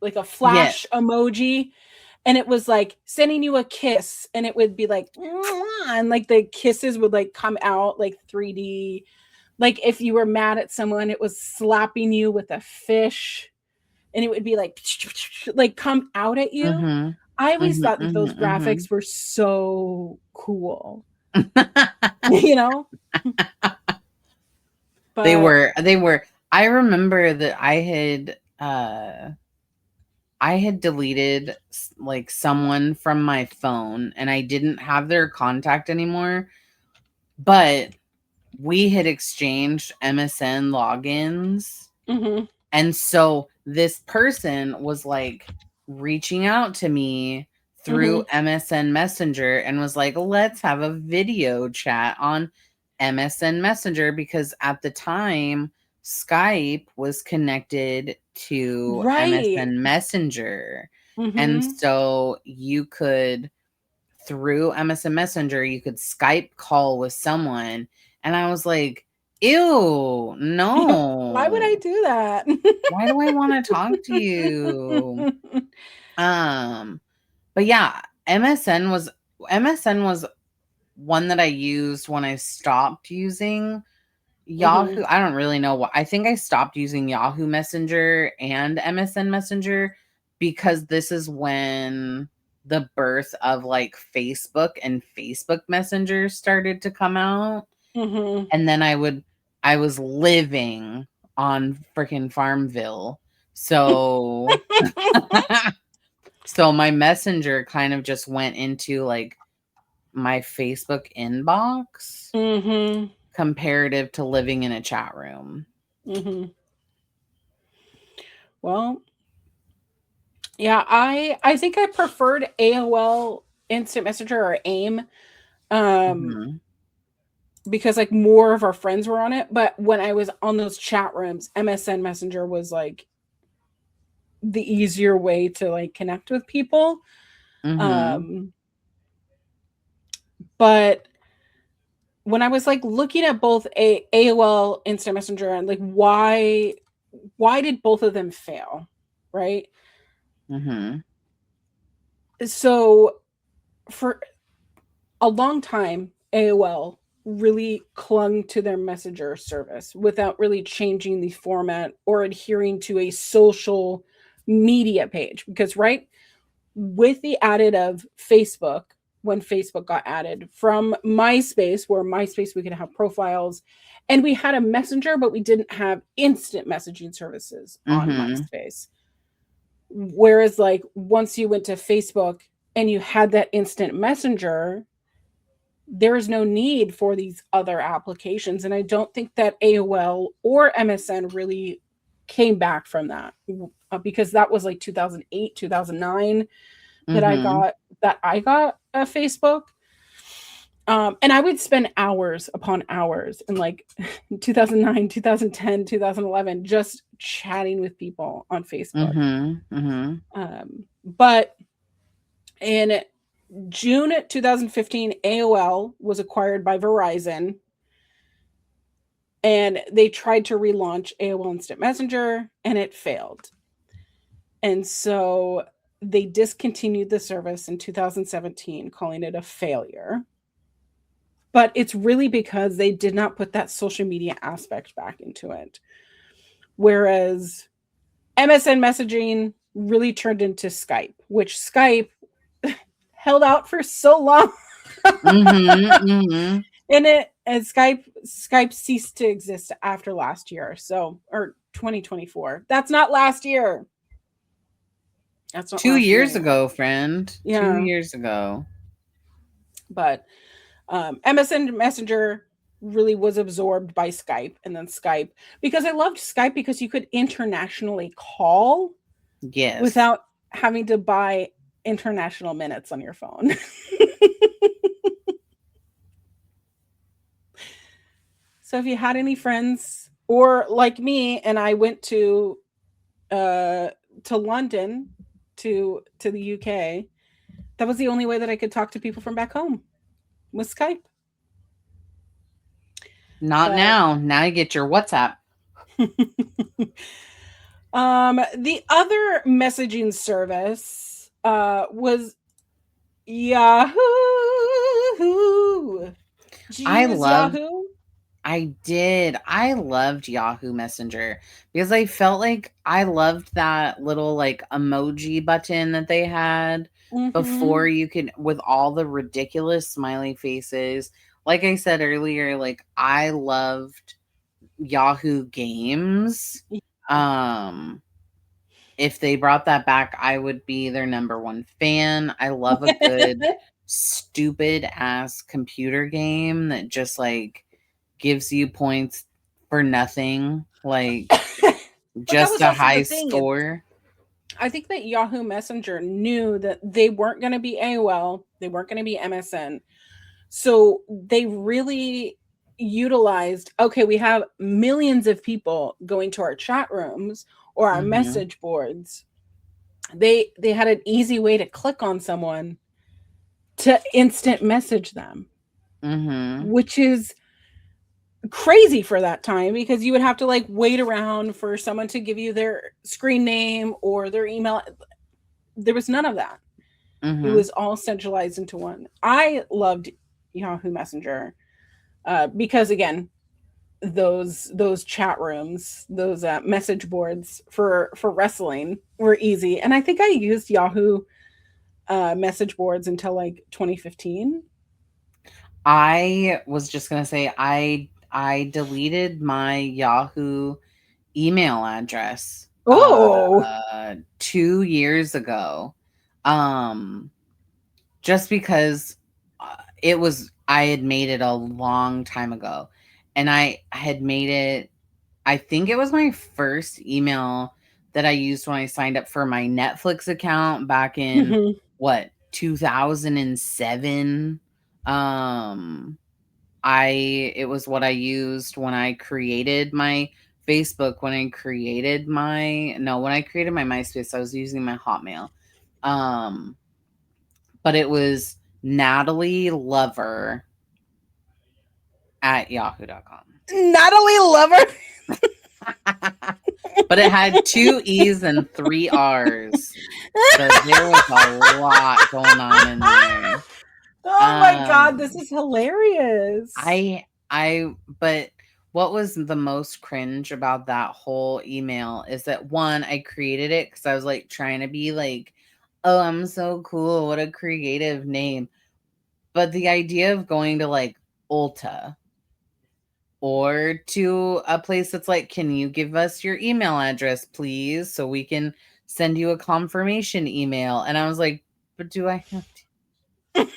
A: like a
B: Yeah.
A: flash emoji, and it was like sending you a kiss, and it would be like, "Mwah," and like the kisses would like come out like 3D. Like if you were mad at someone, it was slapping you with a fish, and it would be like, like come out at you.
B: Mhm.
A: I always
B: Mhm,
A: thought that those
B: mhm,
A: graphics were so cool,
B: mhm.
A: you know? But
B: They were I remember that I had deleted like someone from my phone and I didn't have their contact anymore, but we had exchanged MSN logins.
A: mhm,
B: And so this person was like reaching out to me through
A: mhm,
B: MSN Messenger and was like, let's have a video chat on MSN Messenger because at the time, Skype was connected to
A: right.
B: MSN Messenger. And
A: Mhm.
B: so you could, through MSN Messenger, you could Skype call with someone. And I was like, ew,
A: Why would I
B: no.
A: do that?
B: Why do I want to talk to you? Um, but yeah, MSN was one that I used when I stopped using Yahoo.
A: Mhm.
B: I don't really know what. I think I stopped using Yahoo Messenger and MSN Messenger because this is when the birth of like Facebook and Facebook Messenger started to come out.
A: Mm-hmm.
B: And then I was living on freaking Farmville. So so my messenger kind of just went into like my Facebook inbox
A: Mm-hmm.
B: comparative to living in a chat room.
A: Mm-hmm. Well, yeah, I think I preferred AOL Instant Messenger or AIM, um,
B: Mhm.
A: because like more of our friends were on it. But when I was on those chat rooms, MSN Messenger was like the easier way to like connect with people.
B: Mhm.
A: Um, but when I was like looking at both AOL Instant Messenger and like why did both of them fail, right?
B: Mhm.
A: So for a long time, AOL really clung to their messenger service without really changing the format or adhering to a social media page. Because, right, with the added of Facebook, when Facebook got added from MySpace, where MySpace we could have profiles and we had a messenger, but we didn't have instant messaging services on
B: Mhm.
A: MySpace. Whereas, like, once you went to Facebook and you had that instant messenger, there is no need for these other applications. And I don't think that AOL or MSN really came back from that, because that was like 2008, 2009 that I
B: Mhm.
A: got a Facebook. And I would spend hours upon hours in like 2009, 2010, 2011 just chatting with people on Facebook.
B: Mhm. Mhm.
A: But in June 2015, AOL was acquired by Verizon, and they tried to relaunch AOL Instant Messenger and it failed. And so they discontinued the service in 2017, calling it a failure. But it's really because they did not put that social media aspect back into it. Whereas MSN messaging really turned into Skype, which Skype held out for so long.
B: Mhm. Mhm.
A: And it and Skype ceased to exist after last year. So, or 2024. That's not last year. That's not
B: 2
A: last year
B: years
A: anymore.
B: ago, friend. 2
A: Yeah.
B: years ago.
A: But MSN Messenger really was absorbed by Skype, and then Skype, because I loved Skype because you could internationally call
B: Yes.
A: without having to buy international minutes on your phone. So if you had any friends or like me and I went uh to London, to the UK, that was the only way that I could talk to people from back home, was Skype.
B: Not
A: But
B: now. Now you get your WhatsApp.
A: the other messaging service was Yahoo. Did you
B: I
A: use
B: love
A: Yahoo?
B: I did. I loved Yahoo Messenger because I felt like I loved that little like emoji button that they had before
A: Mhm.
B: you could, with all the ridiculous smiley faces. Like I said earlier, like I loved Yahoo Games.
A: Yeah.
B: Um if they brought that back, I would be their number one fan. I love a good stupid ass computer game that just like gives you points for nothing, like
A: But that
B: just
A: was
B: a
A: also the
B: high
A: thing.
B: score.
A: I think that Yahoo Messenger knew that they weren't going to be AOL, they weren't going to be MSN. So they really utilized, okay, we have millions of people going to our chat rooms or our
B: Mhm.
A: message boards. They had an easy way to click on someone to instant message them,
B: Mhm.
A: which is crazy for that time, because you would have to like wait around for someone to give you their screen name or their email. There was none of that. It
B: Mhm.
A: was all centralized into one. I loved Yahoo Messenger, because again, those chat rooms, those message boards for wrestling were easy, and I think I used Yahoo message boards until like 2015.
B: I was just gonna say I deleted my Yahoo email address
A: Oh.
B: 2 years ago. Um just because I had made it a long time ago, and I had made it, I think it was my first email that I used when I signed up for my Netflix account back in
A: Mhm.
B: what, 2007. It was what I used when I created my Facebook, when I created my MySpace, I was using my Hotmail. Um but it was Natalie Lover at yahoo.com.
A: Natalie Lover.
B: But it had 2 E's and 3 R's. So there was a lot going on in there.
A: Oh my god, this is hilarious.
B: But what was the most cringe about that whole email is that, one, I created it because I was like trying to be like, oh, I'm so cool. What a creative name. But the idea of going to like Ulta or to a place that's like, can you give us your email address, please, so we can send you a confirmation email? And I was like, but do I have to?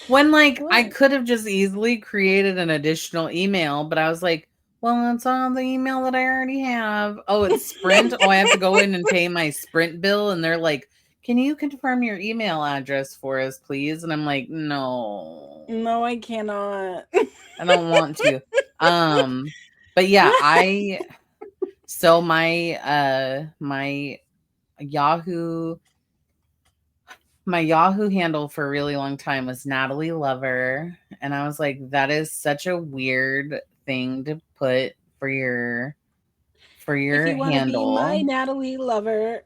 B: When like I
A: What?
B: could have just easily created an additional email, but I was like, well, it's on the email that I already have. Oh, it's Sprint. Oh, I have to go in and pay my Sprint bill. And they're like, can you confirm your email address for us, please? And I'm like, no.
A: No, I cannot.
B: I don't want to. But yeah, so Yahoo my Yahoo handle for a really long time was Natalie Lover, and I was like, that is such a weird thing to put for your
A: If you want to be my
B: handle.
A: Natalie Lover.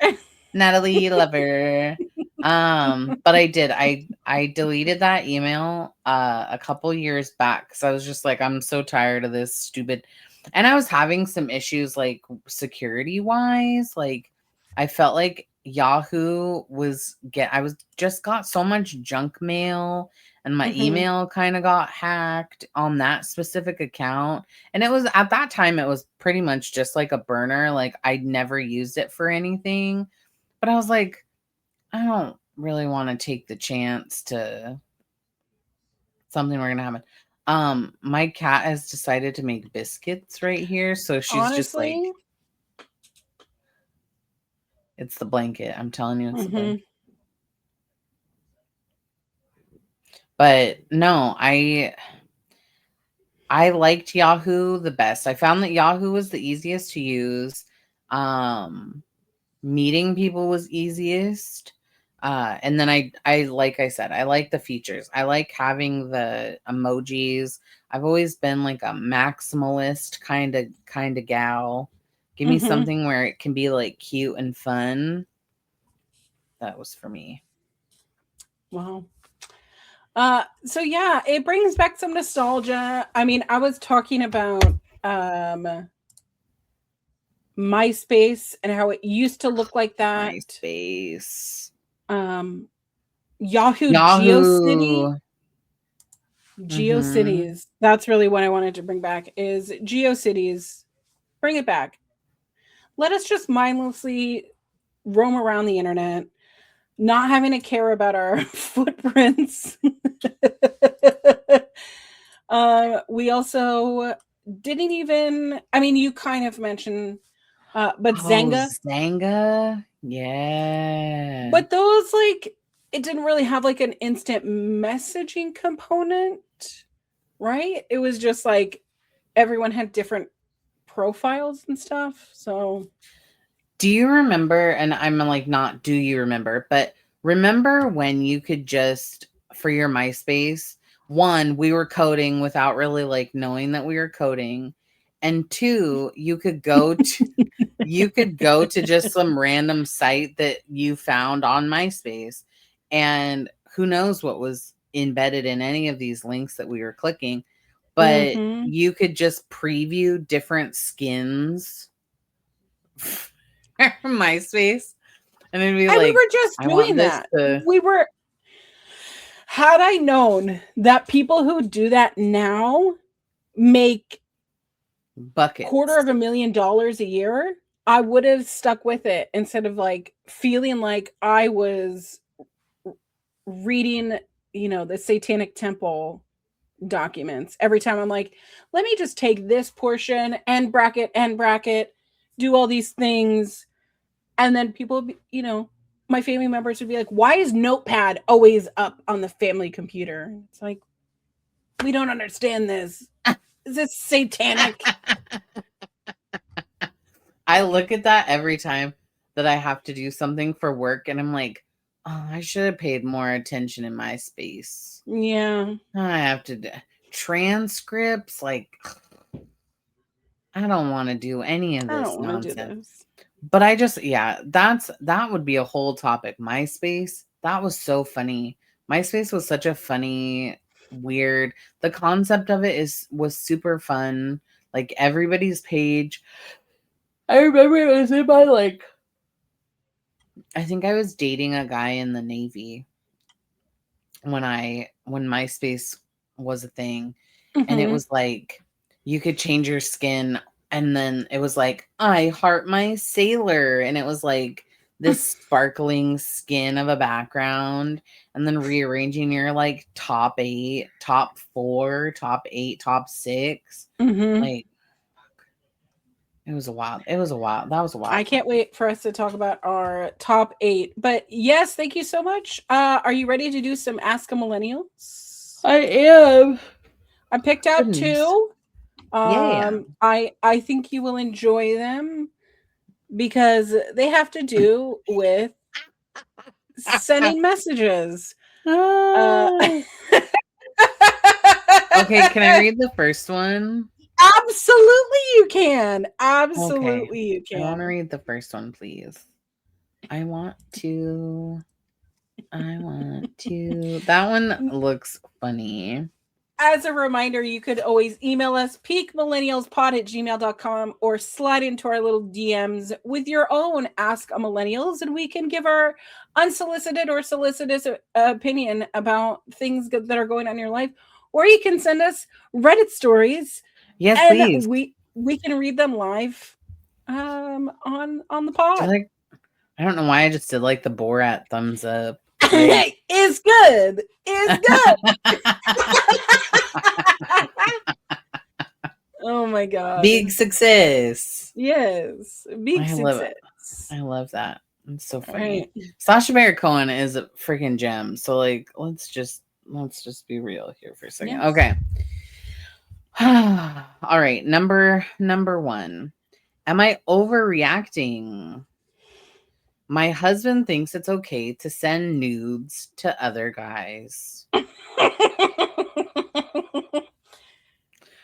B: Natalie Lover. But I deleted that email a couple years back because I was just like, I'm so tired of this stupid, and I was having some issues like security wise. Like I felt like Yahoo I was just got so much junk mail, and my
A: Mhm.
B: email kind of got hacked on that specific account. And it was, at that time, it was pretty much just like a burner. Like I'd never used it for anything. But I was like, I don't really want to take the chance to something we're gonna happen. My cat has decided to make biscuits right here, so she's just
A: Honestly.
B: like, it's the blanket. I'm telling you, it's the
A: Mhm.
B: blanket. But no, I liked Yahoo the best. I found that Yahoo was the easiest to use. Meeting people was easiest. And then I like I said, I like the features. I like having the emojis. I've always been like a maximalist kind of gal. Give me
A: Mhm.
B: something where it can be like cute and fun. That was for me.
A: Wow. So yeah, it brings back some nostalgia. I mean, I was talking about um MySpace and how it used to look like that.
B: MySpace.
A: Um Yahoo GeoCity.
B: Yahoo. Mm-hmm.
A: GeoCities. That's really what I wanted to bring back is GeoCities. Bring it back. Let us just mindlessly roam around the internet, not having to care about our footprints. We also didn't even, I mean, you kind of mentioned, but
B: Oh,
A: Zanga,
B: Zanga. Yeah.
A: but those like, it didn't really have like an instant messaging component, right? It was just like everyone had different profiles and stuff. So,
B: Do you remember, and I'm like, not do you remember, but remember when you could just, for your MySpace, one, we were coding without really like knowing that we were coding. And two, you could go to just some random site that you found on MySpace. And who knows what was embedded in any of these links that we were clicking, but
A: mm-hmm.
B: you could just preview different skins MySpace. And it'd be
A: And we
B: like,
A: were just
B: I want
A: doing
B: this
A: that.
B: to
A: Had I known that people who do that now make
B: buckets.
A: $250,000 a year, I would have stuck with it instead of like feeling like I was reading, the Satanic Temple documents every time. I'm like, let me just take this portion and bracket, do all these things. And then people, my family members would be like, why is Notepad always up on the family computer? It's like, we don't understand this. Is this satanic?
B: I look at that every time that I have to do something for work, and I'm like, oh, I should have paid more attention in my space.
A: Yeah.
B: I have to transcripts, like, I don't want to do any of
A: I
B: this
A: don't want to do
B: nonsense.
A: this.
B: But that would be a whole topic. MySpace, that was so funny. MySpace was such a funny, weird. The concept of it was super fun. Like everybody's page. I remember it was in my I think I was dating a guy in the Navy when MySpace was a thing. And it was like you could change your skin, and then it was like, I heart my sailor, and it was like this sparkling skin of a background, and then rearranging your like top 8, top 4, top 8, top 6. Like it was a wild. That was a wild
A: I can't
B: time.
A: wait for us to talk about our top 8. But yes, thank you so much. Are you ready to do some Ask a Millennials?
B: I am.
A: I picked out
B: Goodness.
A: 2.
B: Yeah.
A: I think you will enjoy them because they have to do with sending messages.
B: Okay, can I read the first one?
A: Absolutely you can.
B: Okay.
A: Absolutely you
B: I want to
A: can.
B: read the first one, please. I want to. That one looks funny.
A: As a reminder, you could always email us peakmillennialspod@gmail.com or slide into our little DMs with your own Ask a Millennials, and we can give our unsolicited or solicitous opinion about things that are going on in your life. Or you can send us Reddit stories,
B: Yes,
A: and
B: please.
A: we can read them live on the pod.
B: I don't know why I just did like the Borat thumbs up.
A: Like, it's good. It's good. Oh my god.
B: Big success.
A: Yes. Big success.
B: I love that. It's so funny.
A: Right.
B: Sacha Baron Cohen is a freaking gem. So like let's just be real here for a second. Yes. Okay. All right. Number 1. Am I overreacting? My husband thinks it's okay to send nudes to other guys.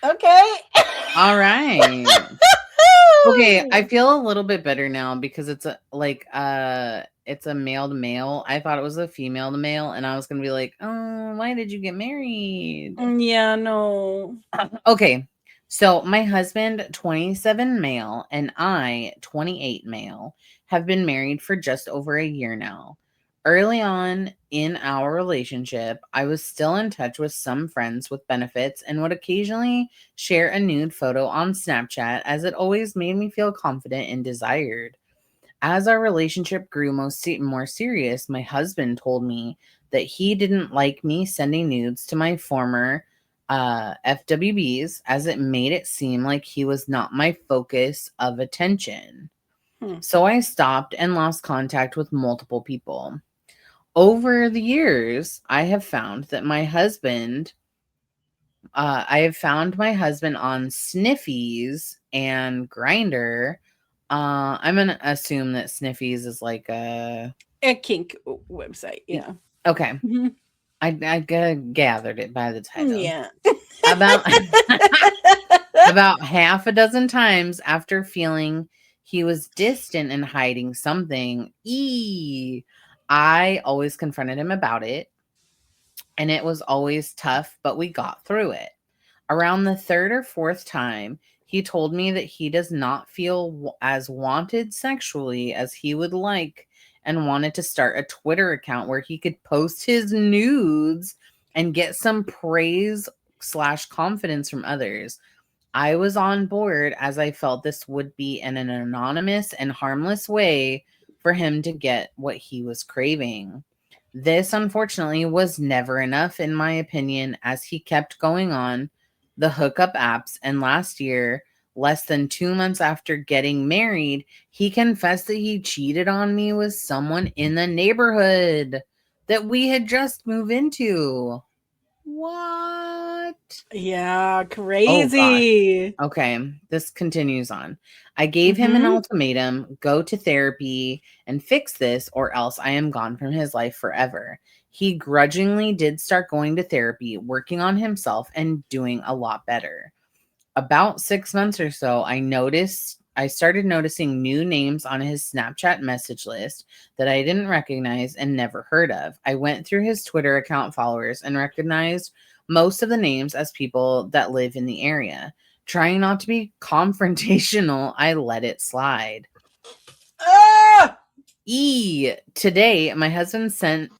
A: Okay.
B: All right. Okay, I feel a little bit better now because it's a male to male. I thought it was a female to male, and I was gonna be like, oh, why did you get married?
A: Yeah, no.
B: Okay, so my husband, 27 male, and I, 28 male, have been married for just over a year now. Early on in our relationship, I was still in touch with some friends with benefits and would occasionally share a nude photo on Snapchat, as it always made me feel confident and desired. As our relationship grew more serious, my husband told me that he didn't like me sending nudes to my former FWBs, as it made it seem like he was not my focus of attention. So I stopped and lost contact with multiple people. Over the years, I have found my husband on Sniffies and Grindr. I'm gonna assume that Sniffies is like a
A: kink website. Yeah.
B: Okay.
A: Mm-hmm.
B: I gathered it by the title.
A: Yeah.
B: About half a dozen times after feeling he was distant and hiding something, I always confronted him about it, and it was always tough, but we got through it. Around the 3rd or 4th time, he told me that he does not feel as wanted sexually as he would like, and wanted to start a Twitter account where he could post his nudes and get some praise slash confidence from others. I was on board as I felt this would be an anonymous and harmless way for him to get what he was craving. This, unfortunately, was never enough, in my opinion, as he kept going on the hookup apps. And last year, less than 2 months after getting married, he confessed that he cheated on me with someone in the neighborhood that we had just moved into. What?
A: Yeah,
B: Oh, gosh.
A: crazy.
B: Okay, this continues on. I gave him an
A: Mhm.
B: ultimatum, go to therapy and fix this, or else I am gone from his life forever. He grudgingly did start going to therapy, working on himself, and doing a lot better. About 6 months or so, I started noticing new names on his Snapchat message list that I didn't recognize and never heard of. I went through his Twitter account followers and recognized most of the names as people that live in the area. Trying not to be confrontational, I let it slide.
A: Ah!
B: Today my husband sent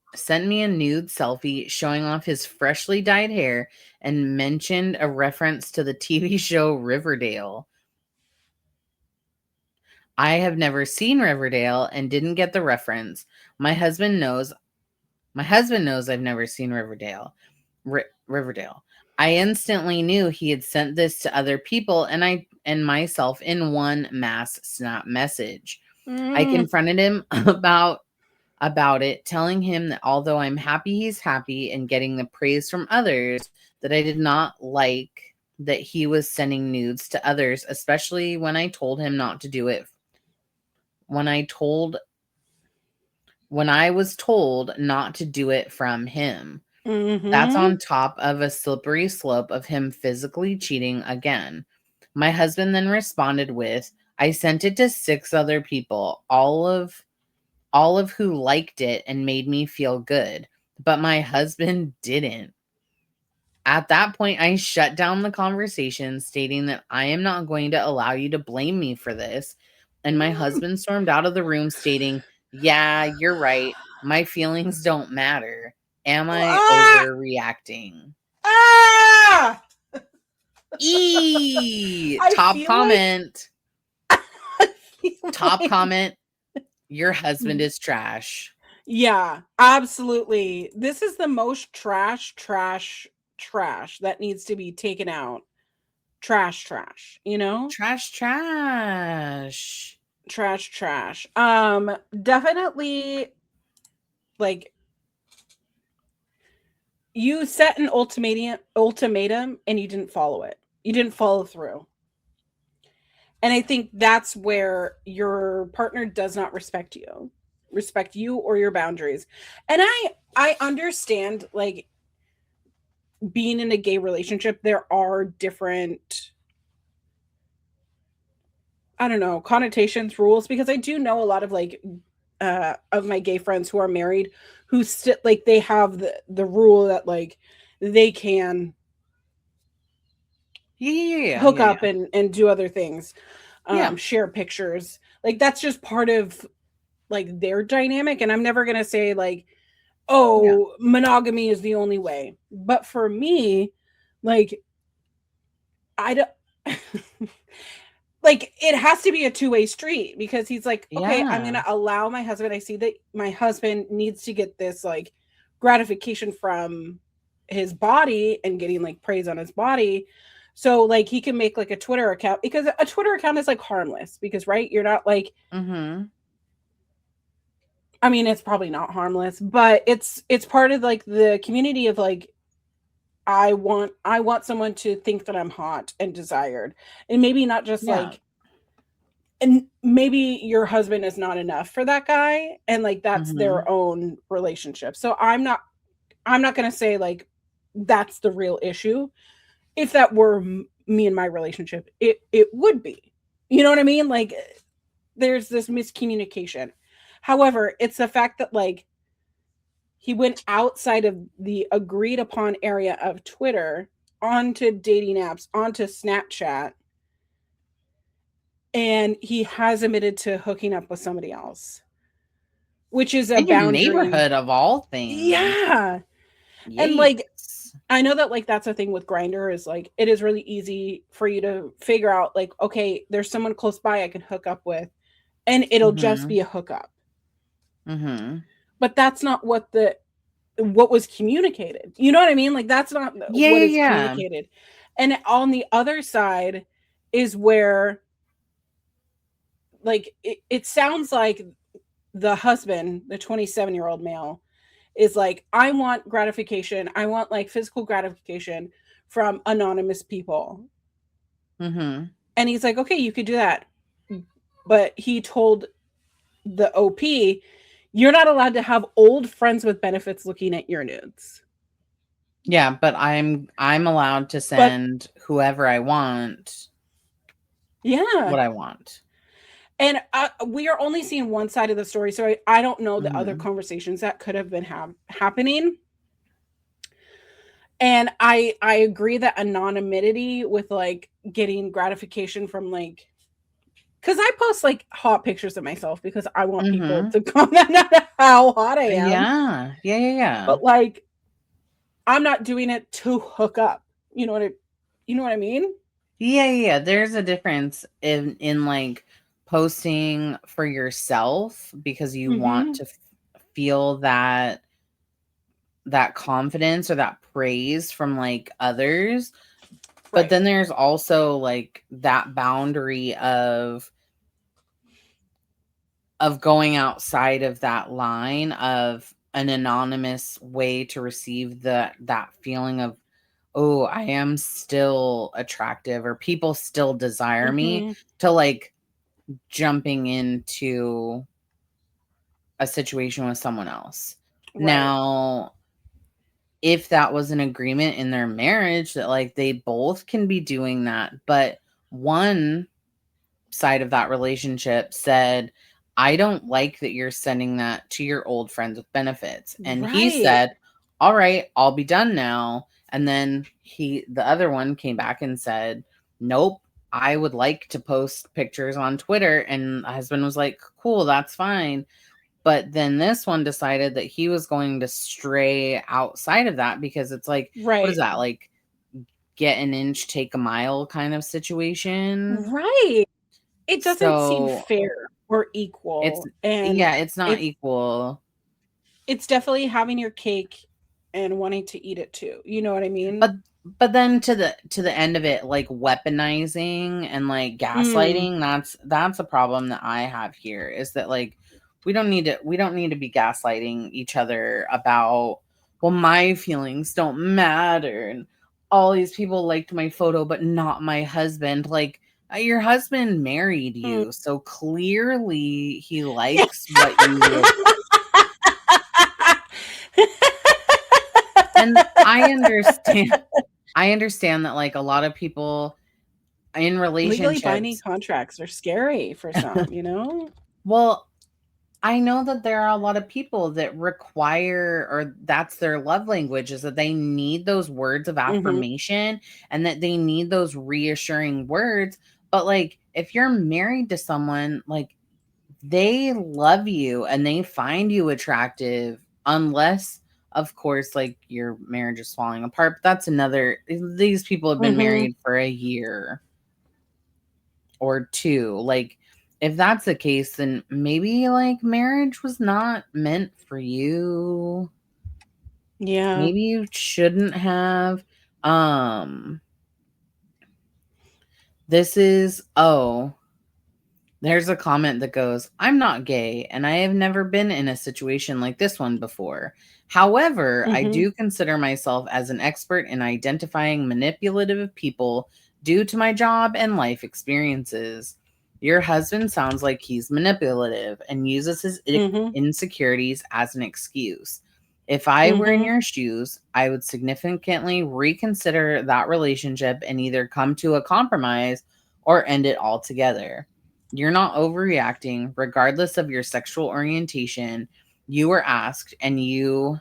B: me a nude selfie showing off his freshly dyed hair and mentioned a reference to the TV show Riverdale. I have never seen Riverdale and didn't get the reference. My husband knows I've never seen Riverdale. I instantly knew he had sent this to other people and myself in one mass snap message. I
A: Mm.
B: confronted him about it, telling him that although I'm happy he's happy and getting the praise from others, that I did not like that he was sending nudes to others, especially when I told him not to do it. When I told when I was told not to do it from him. That's
A: Mhm.
B: on top of a slippery slope of him physically cheating again. My husband then responded with, I sent it to 6 other people, all of who liked it and made me feel good, but my husband didn't. At that point, I shut down the conversation, stating that I am not going to allow you to blame me for this. And my husband stormed out of the room, stating, yeah, you're right. My feelings don't matter. Am I
A: Ah!
B: overreacting?
A: Ah! I
B: Top
A: feel like
B: comment.
A: I feel
B: Top
A: like
B: comment. Your husband is trash.
A: yeah, absolutely. This is the most trash that needs to be taken out. Trash, you know?
B: Trash, trash.
A: Trash. Definitely like you set an ultimatum and you didn't follow it. You didn't follow through. And I think that's where your partner does not respect you or your boundaries. And I understand like being in a gay relationship there are different, I don't know, connotations, rules, because I do know a lot of like of my gay friends who are married who like they have the rule that like they can hook
B: Yeah.
A: up and do other things,
B: Yeah.
A: share pictures. Like that's just part of like their dynamic, and I'm never going to say like,
B: Yeah.
A: oh, monogamy is the only way. But for me, like I don't like it has to be a two-way street, because he's like, okay, I'm
B: Yeah.
A: gonna allow my husband, I see that my husband needs to get this like gratification from his body and getting like praise on his body, so like he can make like a Twitter account, because a Twitter account is like harmless, because right, you're not like,
B: Mhm.
A: I mean it's probably not harmless, but it's part of like the community of like, I want someone to think that I'm hot and desired, and maybe not just
B: Yeah.
A: like, and maybe your husband is not enough for that guy, and like that's
B: Mhm.
A: their own relationship. So I'm not going to say like that's the real issue. If that were me and my relationship, it would be, you know what I mean, like there's this miscommunication. However, it's the fact that like he went outside of the agreed upon area of Twitter onto dating apps, onto Snapchat, and he has admitted to hooking up with somebody else. which is a
B: In your
A: boundary.
B: neighborhood of all things.
A: Yeah. And like,
B: Yikes.
A: I know that like that's a thing with Grinder is like it is really easy for you to figure out like, okay, there's someone close by I can hook up with, and it'll just
B: Mhm.
A: be a hookup.
B: Mhm.
A: But that's not what was communicated. You know what I mean? Like that's not
B: Yeah,
A: what
B: yeah,
A: is
B: yeah.
A: communicated. And on the other side is where like it sounds like the husband, the 27-year-old male, is like, I want gratification. I want like physical gratification from anonymous people.
B: Mhm.
A: And he's like, okay, you could do that. But he told the OP, you're not allowed to have old friends with benefits looking at your nudes.
B: Yeah, but I'm allowed to
A: But
B: send whoever I want
A: yeah.
B: what I want.
A: And we are only seeing one side of the story. So I don't know the other
B: Mhm.
A: conversations that could have been happening. And I agree that anonymity with like getting gratification from like, because I post like hot pictures of myself because I want people
B: Mhm.
A: to comment on how hot I am.
B: Yeah. Yeah, yeah, yeah.
A: But like I'm not doing it to hook up. You know what I you know what I mean?
B: Yeah, yeah, yeah. There's a difference in like posting for yourself because you want
A: Mhm.
B: to feel that confidence or that praise from like others. But
A: Right.
B: then there's also like that boundary of going outside of that line of an anonymous way to receive that feeling of, oh, I am still attractive or people still desire me,
A: Mhm.
B: to like jumping into a situation with someone else.
A: Right.
B: Now, if that was an agreement in their marriage that like they both can be doing that, but one side of that relationship said, I don't like that you're sending that to your old friends with benefits. And he
A: Right.
B: said, all right, I'll be done now. And then the other one came back and said, nope, I would like to post pictures on Twitter. And the husband was like, cool, that's fine. But then this one decided that he was going to stray outside of that because it's like, what is
A: Right.
B: that? Like, get an inch, take a mile kind of situation.
A: Right. It doesn't seem
B: So
A: fair or
B: it's,
A: equal. And
B: yeah, it's not
A: it's
B: equal.
A: it's definitely having your cake and wanting to eat it too. You know what I mean?
B: But then to the end of it, like weaponizing and like
A: Mm.
B: gaslighting, that's a problem that I have here, is that like we don't need to be gaslighting each other about, well, my feelings don't matter and all these people liked my photo but not my husband. Like, your husband married
A: Mm.
B: you, so clearly he likes what you. And I understand that like a lot of people in
A: Legally binding
B: relationships.
A: contracts are scary for some, you know?
B: Well, I know that there are a lot of people that require, or that's their love language, is that they need those words of
A: Mhm.
B: affirmation and that they need those reassuring words. But like, if you're married to someone, like, they love you and they find you attractive, unless, of course, like your marriage is falling apart. But that's another, these people have been
A: Mhm.
B: married for a year or two. Like, if that's the case, then maybe like marriage was not meant for you.
A: Yeah.
B: Maybe you shouldn't have. Um, this is, oh, there's a comment that goes, I'm not gay and I have never been in a situation like this one before. However, I
A: Mhm.
B: do consider myself as an expert in identifying manipulative people due to my job and life experiences. Your husband sounds like he's manipulative and uses his
A: Mhm.
B: insecurities as an excuse. If I were in
A: Mhm.
B: your shoes, I would significantly reconsider that relationship and either come to a compromise or end it altogether. You're not overreacting, regardless of your sexual orientation. You were asked, and you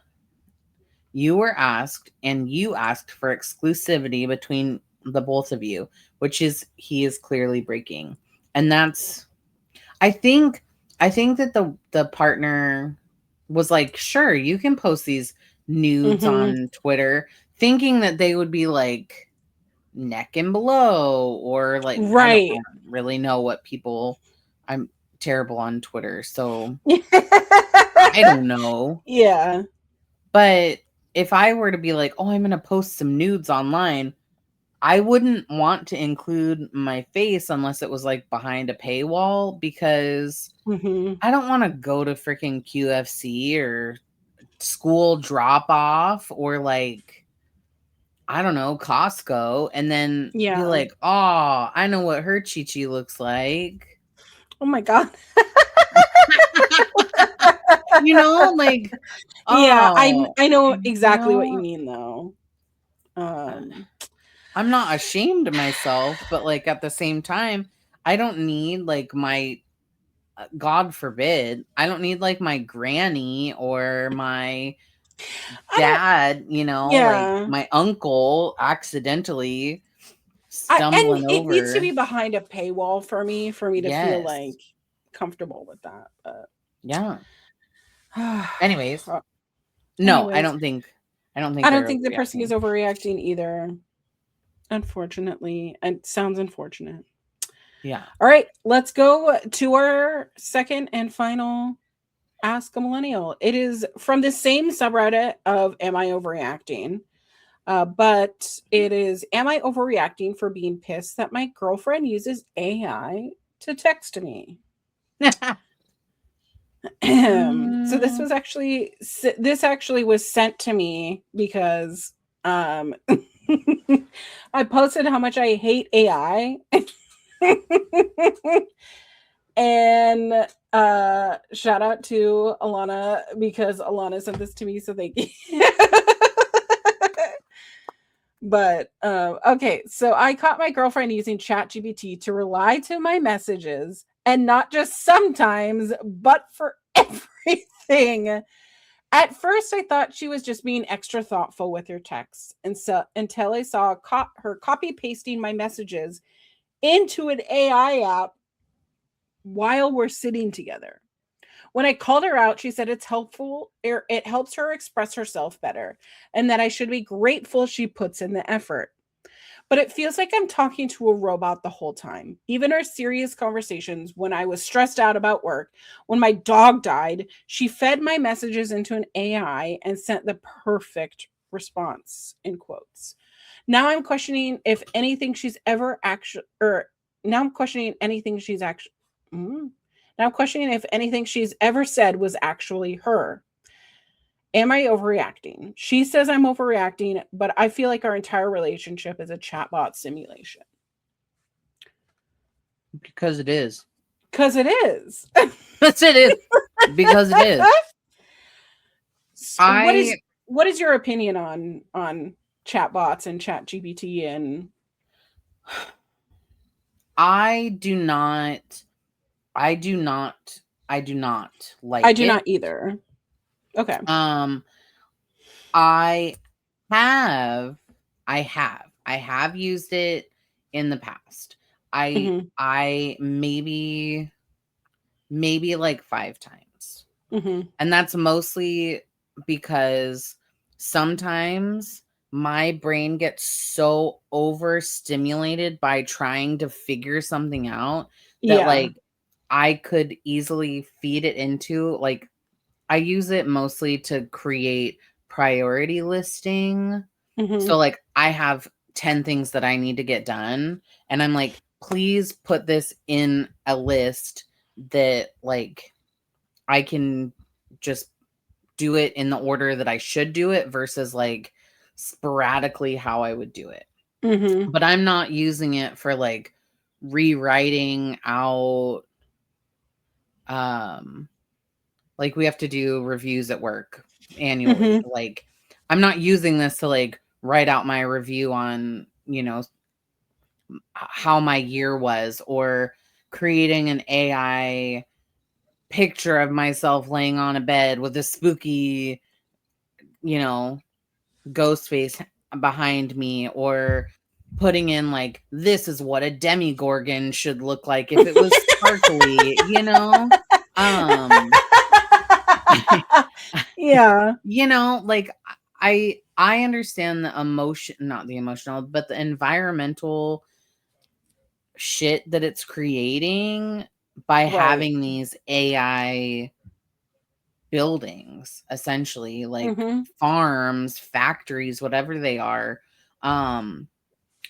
B: asked for exclusivity between the both of you, which is he is clearly breaking. And that's, I think, I think that the partner was like, sure, you can post these nudes
A: Mm-hmm.
B: on Twitter, thinking that they would be like neck and below, or like, I don't
A: Right.
B: really know what people, I'm terrible on Twitter, so I don't know.
A: Yeah.
B: But if I were to be like, oh, I'm going to post some nudes online, I wouldn't want to include my face unless it was like behind a paywall, because
A: Mm-hmm.
B: I don't want to go to freaking QFC or school drop off, or like, I don't know, Costco, and then be
A: Yeah.
B: like, oh, I know what her chi looks like.
A: Oh my God.
B: Like,
A: Yeah,
B: oh,
A: I know
B: you
A: exactly what you
B: know,
A: mean though. Um
B: I'm not ashamed of myself, but like at the same time, I don't need like my, God forbid, I don't need like my granny or my
A: I don't
B: dad, like
A: yeah.
B: my uncle accidentally
A: And
B: stumbling
A: it needs to
B: over.
A: be behind a paywall for me to feel
B: Yes.
A: like comfortable with that.
B: Yeah.
A: But
B: Anyways, no,
A: anyways,
B: I don't think
A: I don't
B: they're
A: think the person is
B: overreacting.
A: overreacting either. Unfortunately, it sounds unfortunate.
B: Yeah.
A: All right, let's go to our second and final Ask a Millennial. It is from the same subreddit of Am I Overreacting? But it is Am I overreacting for being pissed that my girlfriend uses AI to text me? So
B: Mm.
A: this actually was sent to me because um I posted how much I hate AI. And shout out to Alana because Alana sent this to me, so thank you. But okay, so I caught my girlfriend using ChatGPT to reply to my messages, and not just sometimes, but for everything. At first, I thought she was just being extra thoughtful with her texts, and so until I saw her copy pasting my messages into an AI app while we're sitting together. When I called her out, she said it's helpful, it helps her express herself better, and that I should be grateful she puts in the effort. But it feels like I'm talking to a robot the whole time. Even our serious conversations when I was stressed out about work, when my dog died, she fed my messages into an AI and sent the perfect response, in quotes. Now I'm questioning if anything she's ever actually, or now I'm questioning anything she's actually, now I'm questioning if anything she's ever said was actually her. Am I overreacting? She says I'm overreacting, but I feel like our entire relationship is a chatbot simulation.
B: Because it is.
A: Because it is.
B: Yes, it is. Because it is.
A: what
B: I
A: is what is your opinion on chatbots and chat GPT? And
B: I do not I do not I do not
A: I
B: like
A: do
B: it.
A: not either. Okay.
B: Um I have I have used it in the past.
A: Hmm.
B: I maybe like 5 times.
A: Hmm.
B: And that's mostly because sometimes my brain gets so overstimulated by trying to figure something out that
A: Yeah.
B: like I could easily feed it into, like, I use it mostly to create priority listing.
A: Hmm.
B: So like I have 10 things that I need to get done, and I'm like, please put this in a list that like I can just do it in the order that I should do it versus like sporadically how I would do it.
A: Hmm.
B: But I'm not using it for like rewriting out, um like we have to do reviews at work annually.
A: Hmm.
B: Like I'm not using this to like write out my review on, how my year was, or creating an AI picture of myself laying on a bed with a spooky, you know, ghost face behind me, or putting in like, this is what a demigorgon should look like if it was sparkly. Um,
A: Yeah.
B: you know, like I understand the emotion, not the emotional, but the environmental shit that it's creating by
A: Right.
B: having these AI buildings, essentially, like
A: Mm-hmm.
B: farms, factories, whatever they are. Um,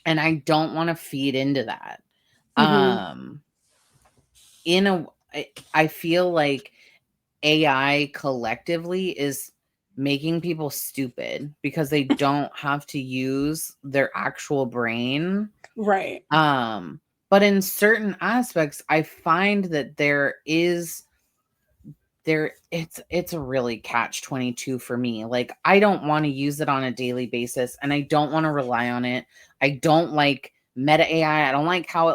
B: and I don't want to feed into that.
A: Mm-hmm.
B: Um, in a, I feel like AI collectively is making people stupid because they don't have to use their actual brain.
A: Right.
B: Um, but in certain aspects, I find that it's a really catch 22 for me. Like, I don't want to use it on a daily basis, and I don't want to rely on it. I don't like meta AI. I don't like how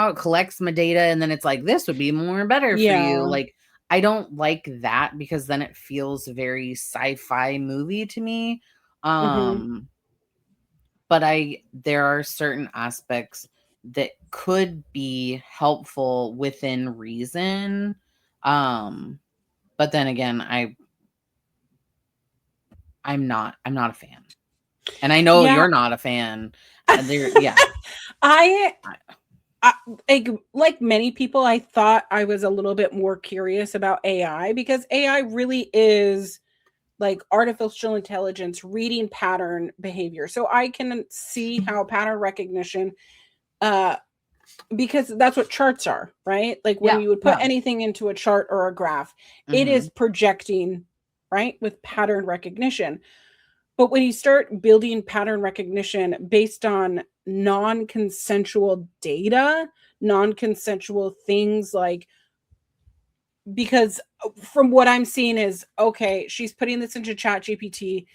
B: it collects my data and then it's like, this would be more better for you.
A: Yeah.
B: Like, I don't like that because then it feels very sci-fi movie to me.
A: Mm-hmm.
B: Um, but there are certain aspects that could be helpful within reason. Um, but then again, I'm not a fan. And I know
A: Yeah.
B: you're not a fan. Yeah.
A: I,
B: I-
A: I like many people, I thought I was a little bit more curious about AI because AI really is like artificial intelligence reading pattern behavior. So I can see how pattern recognition, uh because that's what charts are, right? Like when
B: Yeah.
A: you would put
B: Yeah.
A: anything into a chart or a graph, it
B: Mm-hmm.
A: is projecting, right, with pattern recognition. But when you start building pattern recognition based on non-consensual data, non-consensual things, like, because from what I'm seeing is, okay, she's putting this into chat GPT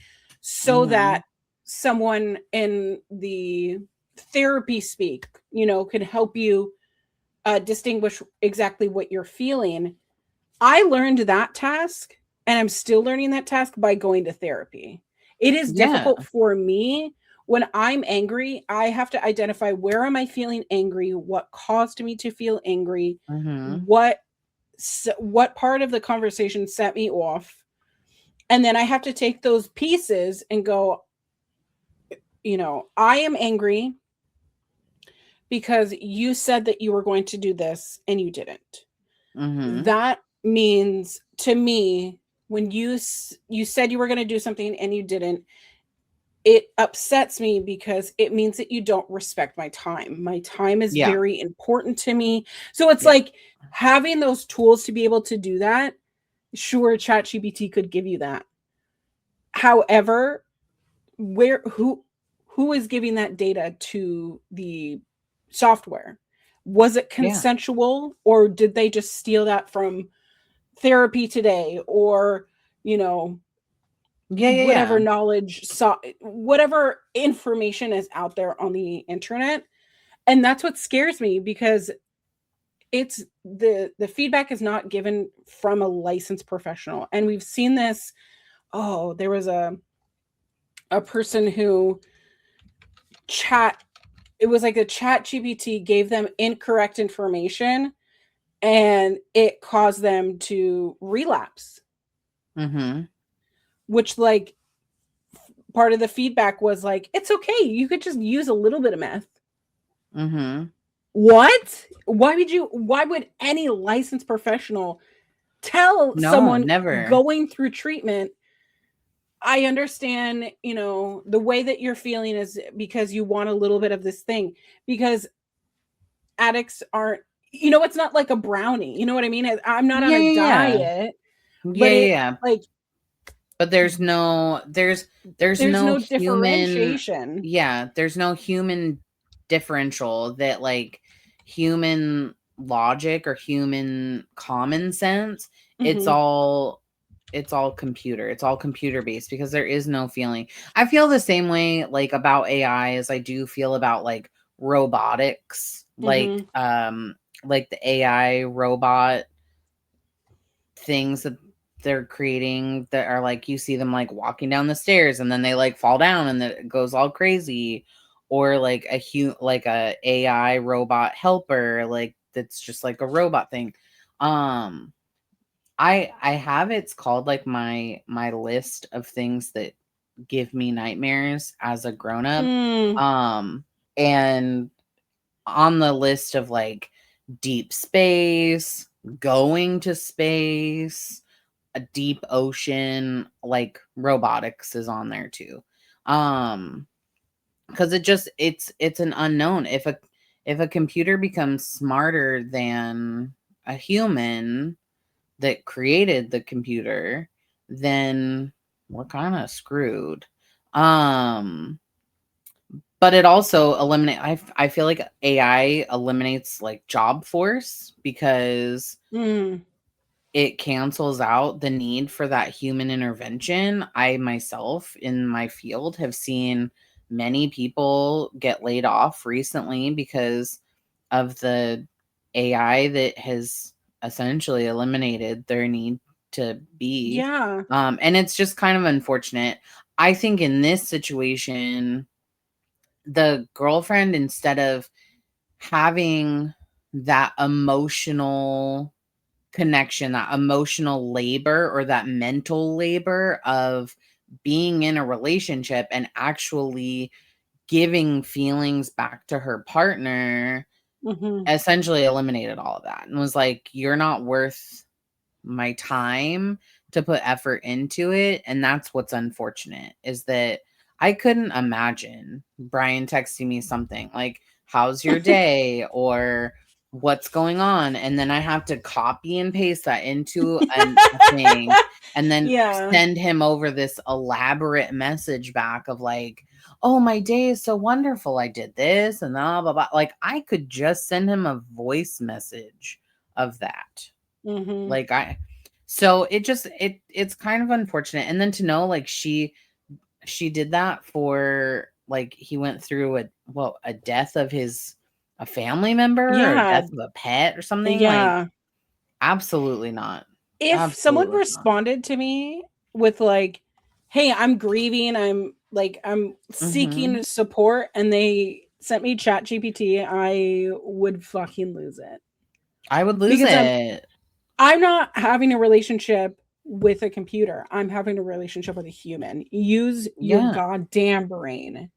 A: so
B: Mm-hmm.
A: that someone in the therapy speak, you know, can help you distinguish exactly what you're feeling. I learned that task, and I'm still learning that task by going to therapy. It is
B: Yeah.
A: difficult for me when I'm angry. I have to identify, where am I feeling angry? What caused me to feel angry?
B: Mm-hmm.
A: What part of the conversation set me off? And then I have to take those pieces and go, I am angry because you said that you were going to do this and you didn't.
B: Mm-hmm.
A: That means to me, when you said you were going to do something and you didn't, it upsets me because it means that you don't respect my time. My time is
B: Yeah.
A: very important to me. So it's
B: Yeah.
A: like having those tools to be able to do that. Sure, ChatGPT could give you that. However, where who is giving that data to the software? Was it
B: Yeah.
A: consensual, or did they just steal that from Therapy Today, or you know
B: Yeah. Yeah.
A: whatever
B: Yeah.
A: whatever information is out there on the internet? And that's what scares me, because it's the feedback is not given from a licensed professional. And we've seen this. Oh, there was a person who chat it was like a chat GPT gave them incorrect information, and it caused them to relapse,
B: Mm-hmm.
A: which, like, part of the feedback was like, it's okay, you could just use a little bit of meth.
B: Mm-hmm.
A: What? Why would any licensed professional tell
B: No,
A: someone
B: never.
A: going through treatment, I understand, the way that you're feeling is because you want a little bit of this thing, because addicts aren't, it's not like a brownie, you know what I mean? I'm not on
B: Yeah,
A: a
B: yeah, yeah.
A: diet,
B: Yeah,
A: but
B: yeah,
A: it,
B: yeah.
A: like,
B: But there's
A: there's
B: no
A: no
B: human,
A: differentiation.
B: yeah, there's no human differential that, like, human logic or human common sense. It's
A: Mhm.
B: all it's all computer. It's all computer based because there is no feeling. I feel the same way, like, about AI as I do feel about, like, robotics,
A: Mhm.
B: like the AI robot things that they're creating that are like, you see them like walking down the stairs and then they like fall down and then it goes all crazy, or like like a AI robot helper, like that's just like a robot thing. Um I have, it's called like my list of things that give me nightmares as a grown up.
A: Mm,
B: And on the list of like deep space, going to space, a deep ocean, like robotics is on there too. Because it's an unknown. If a computer becomes smarter than a human that created the computer, then we're kind of screwed. Um but it also I feel like AI eliminates like job force because
A: mm,
B: it cancels out the need for that human intervention. I myself in my field have seen many people get laid off recently because of the AI that has essentially eliminated their need to be.
A: yeah.
B: And it's just kind of unfortunate. I think in this situation, the girlfriend, instead of having that emotional connection, that emotional labor or that mental labor of being in a relationship and actually giving feelings back to her partner,
A: Hmm.
B: essentially eliminated all of that and was like, you're not worth my time to put effort into it. And that's what's unfortunate, is that I couldn't imagine Brian texting me something like, how's your day, or what's going on, and then I have to copy and paste that into a thing and then
A: Yeah.
B: send him over this elaborate message back of like, oh, my day is so wonderful, I did this and blah blah blah. Like, I could just send him a voice message of that.
A: Hmm.
B: Like, so it's kind of unfortunate. And then to know like she did that for, like, he went through a death of a family member or a
A: Yeah.
B: death of a pet or something, like,
A: Yeah.
B: absolutely not.
A: If someone
B: Absolutely not.
A: responded to me with like, "Hey, I'm grieving. I'm seeking
B: Mhm.
A: support," and they sent me Chat GPT, I would fucking lose it.
B: I would lose
A: Because
B: it.
A: I'm not having a relationship with a computer. I'm having a relationship with a human. Use your
B: Yeah.
A: goddamn brain.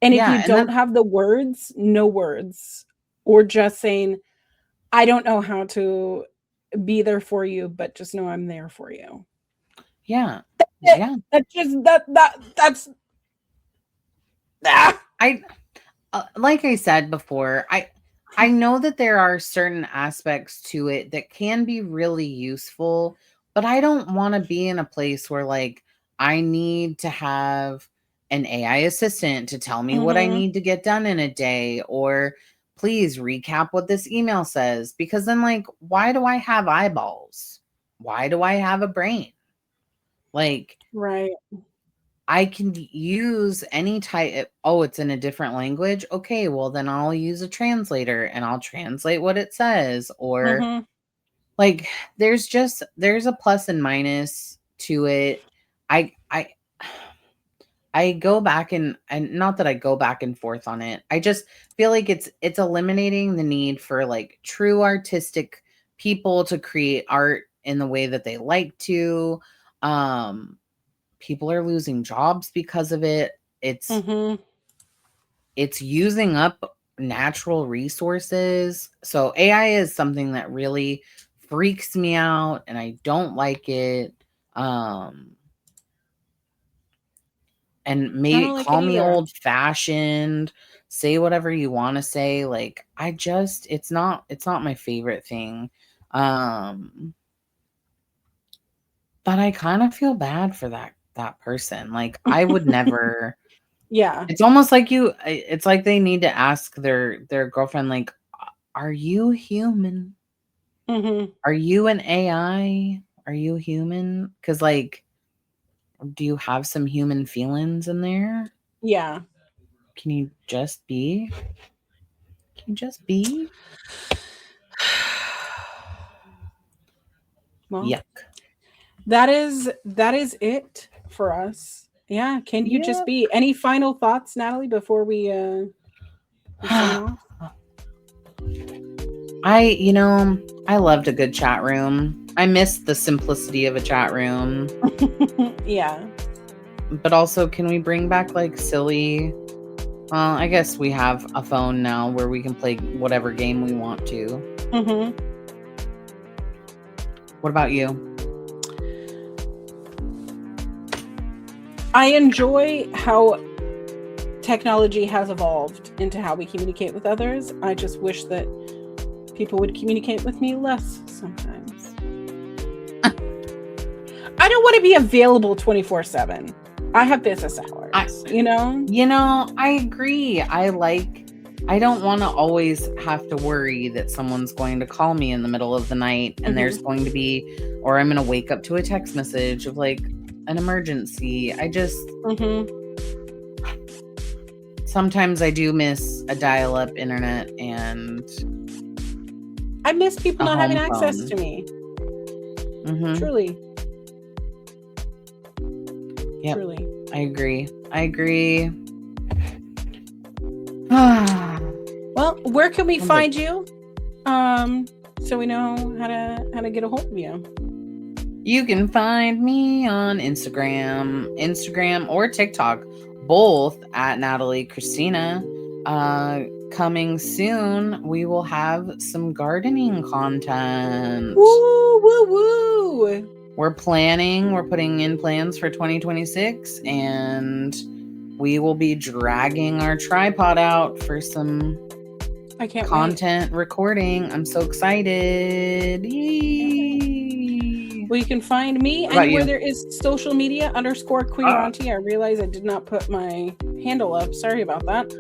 A: And if you
B: Yeah, and
A: don't
B: then
A: have the words, no words. Or just saying, I don't know how to be there for you, but just know I'm there for you.
B: yeah.
A: It,
B: Yeah.
A: that's just that's ah.
B: I like I said before, I know that there are certain aspects to it that can be really useful, but I don't want to be in a place where like I need to have an AI assistant to tell me what I
A: Mhm.
B: need to get done in a day, or please recap what this email says, because then like, why do I have eyeballs? Why do I have a brain? Like,
A: Right.
B: I can use any type. Oh, it's in a different language. Okay, well then I'll use a translator and I'll translate what it says. Or
A: Mhm.
B: like, there's a plus and minus to it. I I go back and not that I go back and forth on it. I just feel like it's eliminating the need for like true artistic people to create art in the way that they like to. Um People are losing jobs because of it.
A: Mhm.
B: It's using up natural resources. So AI is something that really freaks me out and I don't like it. Um and
A: I
B: maybe
A: don't like it
B: call me
A: either.
B: old fashioned, say whatever you want to say. Like, I just it's not my favorite thing. Um but I kind of feel bad for that person. Like, I would never.
A: Yeah.
B: It's almost like it's like they need to ask their girlfriend, like, "Are you human?
A: Mhm.
B: Are you an AI? Are you human? Because like, do you have some human feelings in there?
A: Yeah.
B: Can you just be? Can you just be?"
A: Well,
B: Yuck.
A: that is it for us. Yeah, can you just
B: Yep.
A: be? Any final thoughts, Natalie, before we sign off?
B: I loved a good chat room. I missed the simplicity of a chat room.
A: Yeah.
B: But also, can we bring back like silly? Well, I guess we have a phone now where we can play whatever game we want to.
A: Mm-hmm.
B: What about you?
A: I enjoy how technology has evolved into how we communicate with others. I just wish that people would communicate with me less sometimes. I don't want to be available 24/7. I have business hours, you know?
B: I agree. I don't want to always have to worry that someone's going to call me in the middle of the night and there's going to be, or I'm going to wake up to a text message of like an emergency. I just, sometimes I do miss a dial-up internet and
A: I miss people
B: a
A: not having
B: home
A: access
B: phone.
A: to me.
B: Mhm.
A: Truly.
B: Yep.
A: Truly.
B: I agree.
A: Well, where can we find you? So we know how to get a hold of you.
B: You can find me on Instagram or TikTok, both at Natalie Christina. Coming soon, we will have some gardening content.
A: Woo, woo, woo.
B: We're putting in plans for 2026, and we will be dragging our tripod out for some content recording. I'm so excited.
A: Well, you can find me anywhere there is social media _Queeranti. I realize I did not put my handle up. Sorry about that.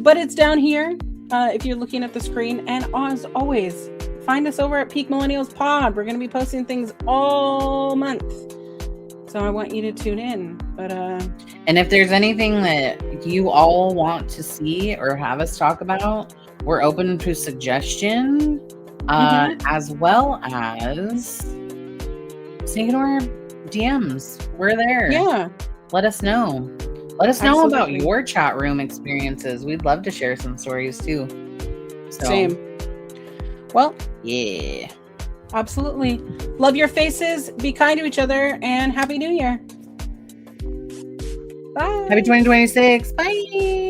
A: But it's down here if you're looking at the screen. And as always, find us over at Peak Millennials Pod. We're going to be posting things all month. So I want you to tune in. But
B: and if there's anything that you all want to see or have us talk about, we're open to suggestion, as well as sneak into our DMs. We're there.
A: Yeah.
B: Let us know. Let us know about your chat room experiences. We'd love to share some stories too. So,
A: same. Well,
B: yeah.
A: Absolutely. Love your faces. Be kind to each other. And Happy New Year. Bye.
B: Happy 2026. Bye.